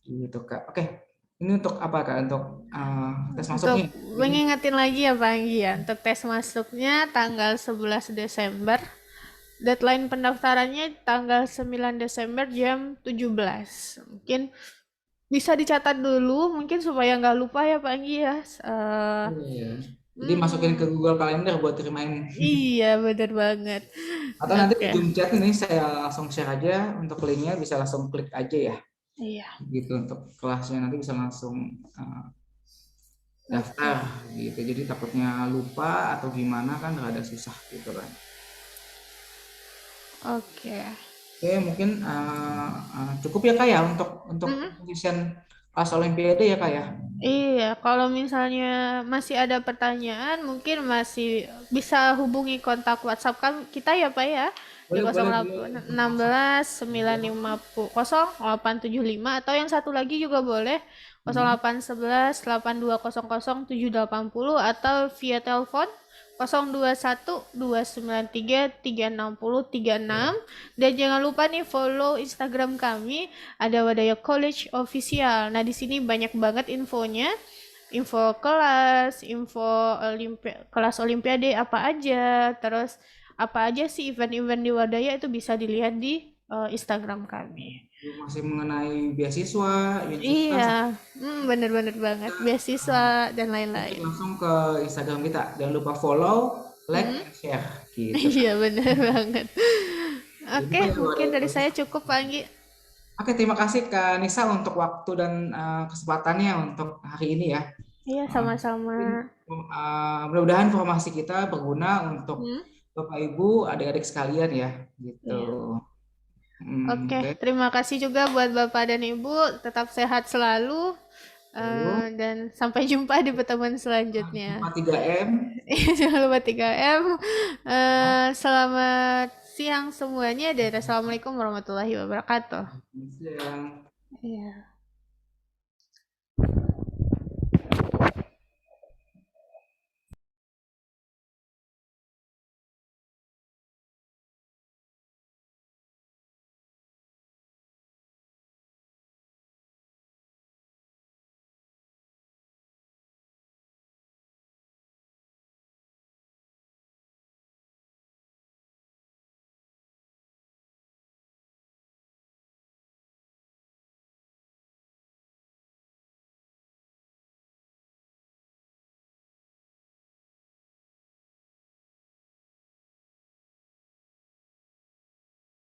Gitu Kak. Oke. Ini untuk apa Kak? Untuk tes masuknya? Untuk mengingetin lagi ya Pak Anggi ya, untuk tes masuknya tanggal 11 Desember. Deadline pendaftarannya tanggal 9 Desember jam 17. Mungkin bisa dicatat dulu mungkin supaya nggak lupa ya Pak Anggi ya. Jadi masukin ke Google Calendar buat remind. Iya, bener banget. Atau nanti di Zoom chat ini saya langsung share aja untuk linknya, bisa langsung klik aja ya. Iya. Gitu untuk kelasnya nanti bisa langsung daftar gitu. Jadi takutnya lupa atau gimana kan rada susah gitu kan. Oke, mungkin cukup ya Kak ya untuk pengisian kelas Olimpiade ya Kak ya. Iya, kalau misalnya masih ada pertanyaan, mungkin masih bisa hubungi kontak WhatsApp kan kita ya Pak ya, di 0816 950 0875 atau yang satu lagi juga boleh 0811 8200 780 atau via telepon 021 293 360 36. Dan jangan lupa nih follow Instagram kami, ada Wadaya College Official. Nah di sini banyak banget infonya, info kelas, info kelas Olimpiade apa aja, terus apa aja sih event-event di Wadaya itu bisa dilihat di Instagram kami. Masih mengenai beasiswa, iya, bener-bener banget, beasiswa dan lain-lain. Langsung ke Instagram kita, jangan lupa follow, like, and share. Gitu. Iya bener banget. Oke, Jadi, mungkin dari saya cukup Pak Anggi. Oke, terima kasih Kak Nisa untuk waktu dan kesempatannya untuk hari ini ya. Iya, sama-sama. Mudah-mudahan informasi kita berguna untuk Hmm, Bapak Ibu, adik-adik sekalian ya, gitu. iya. Hmm, Oke, oke. terima kasih juga buat Bapak dan Ibu. Tetap sehat selalu. Lalu, Dan sampai jumpa di pertemuan selanjutnya. 3M. Jangan lupa 3M. Selamat siang semuanya dan Assalamualaikum warahmatullahi wabarakatuh. Siang. Iya.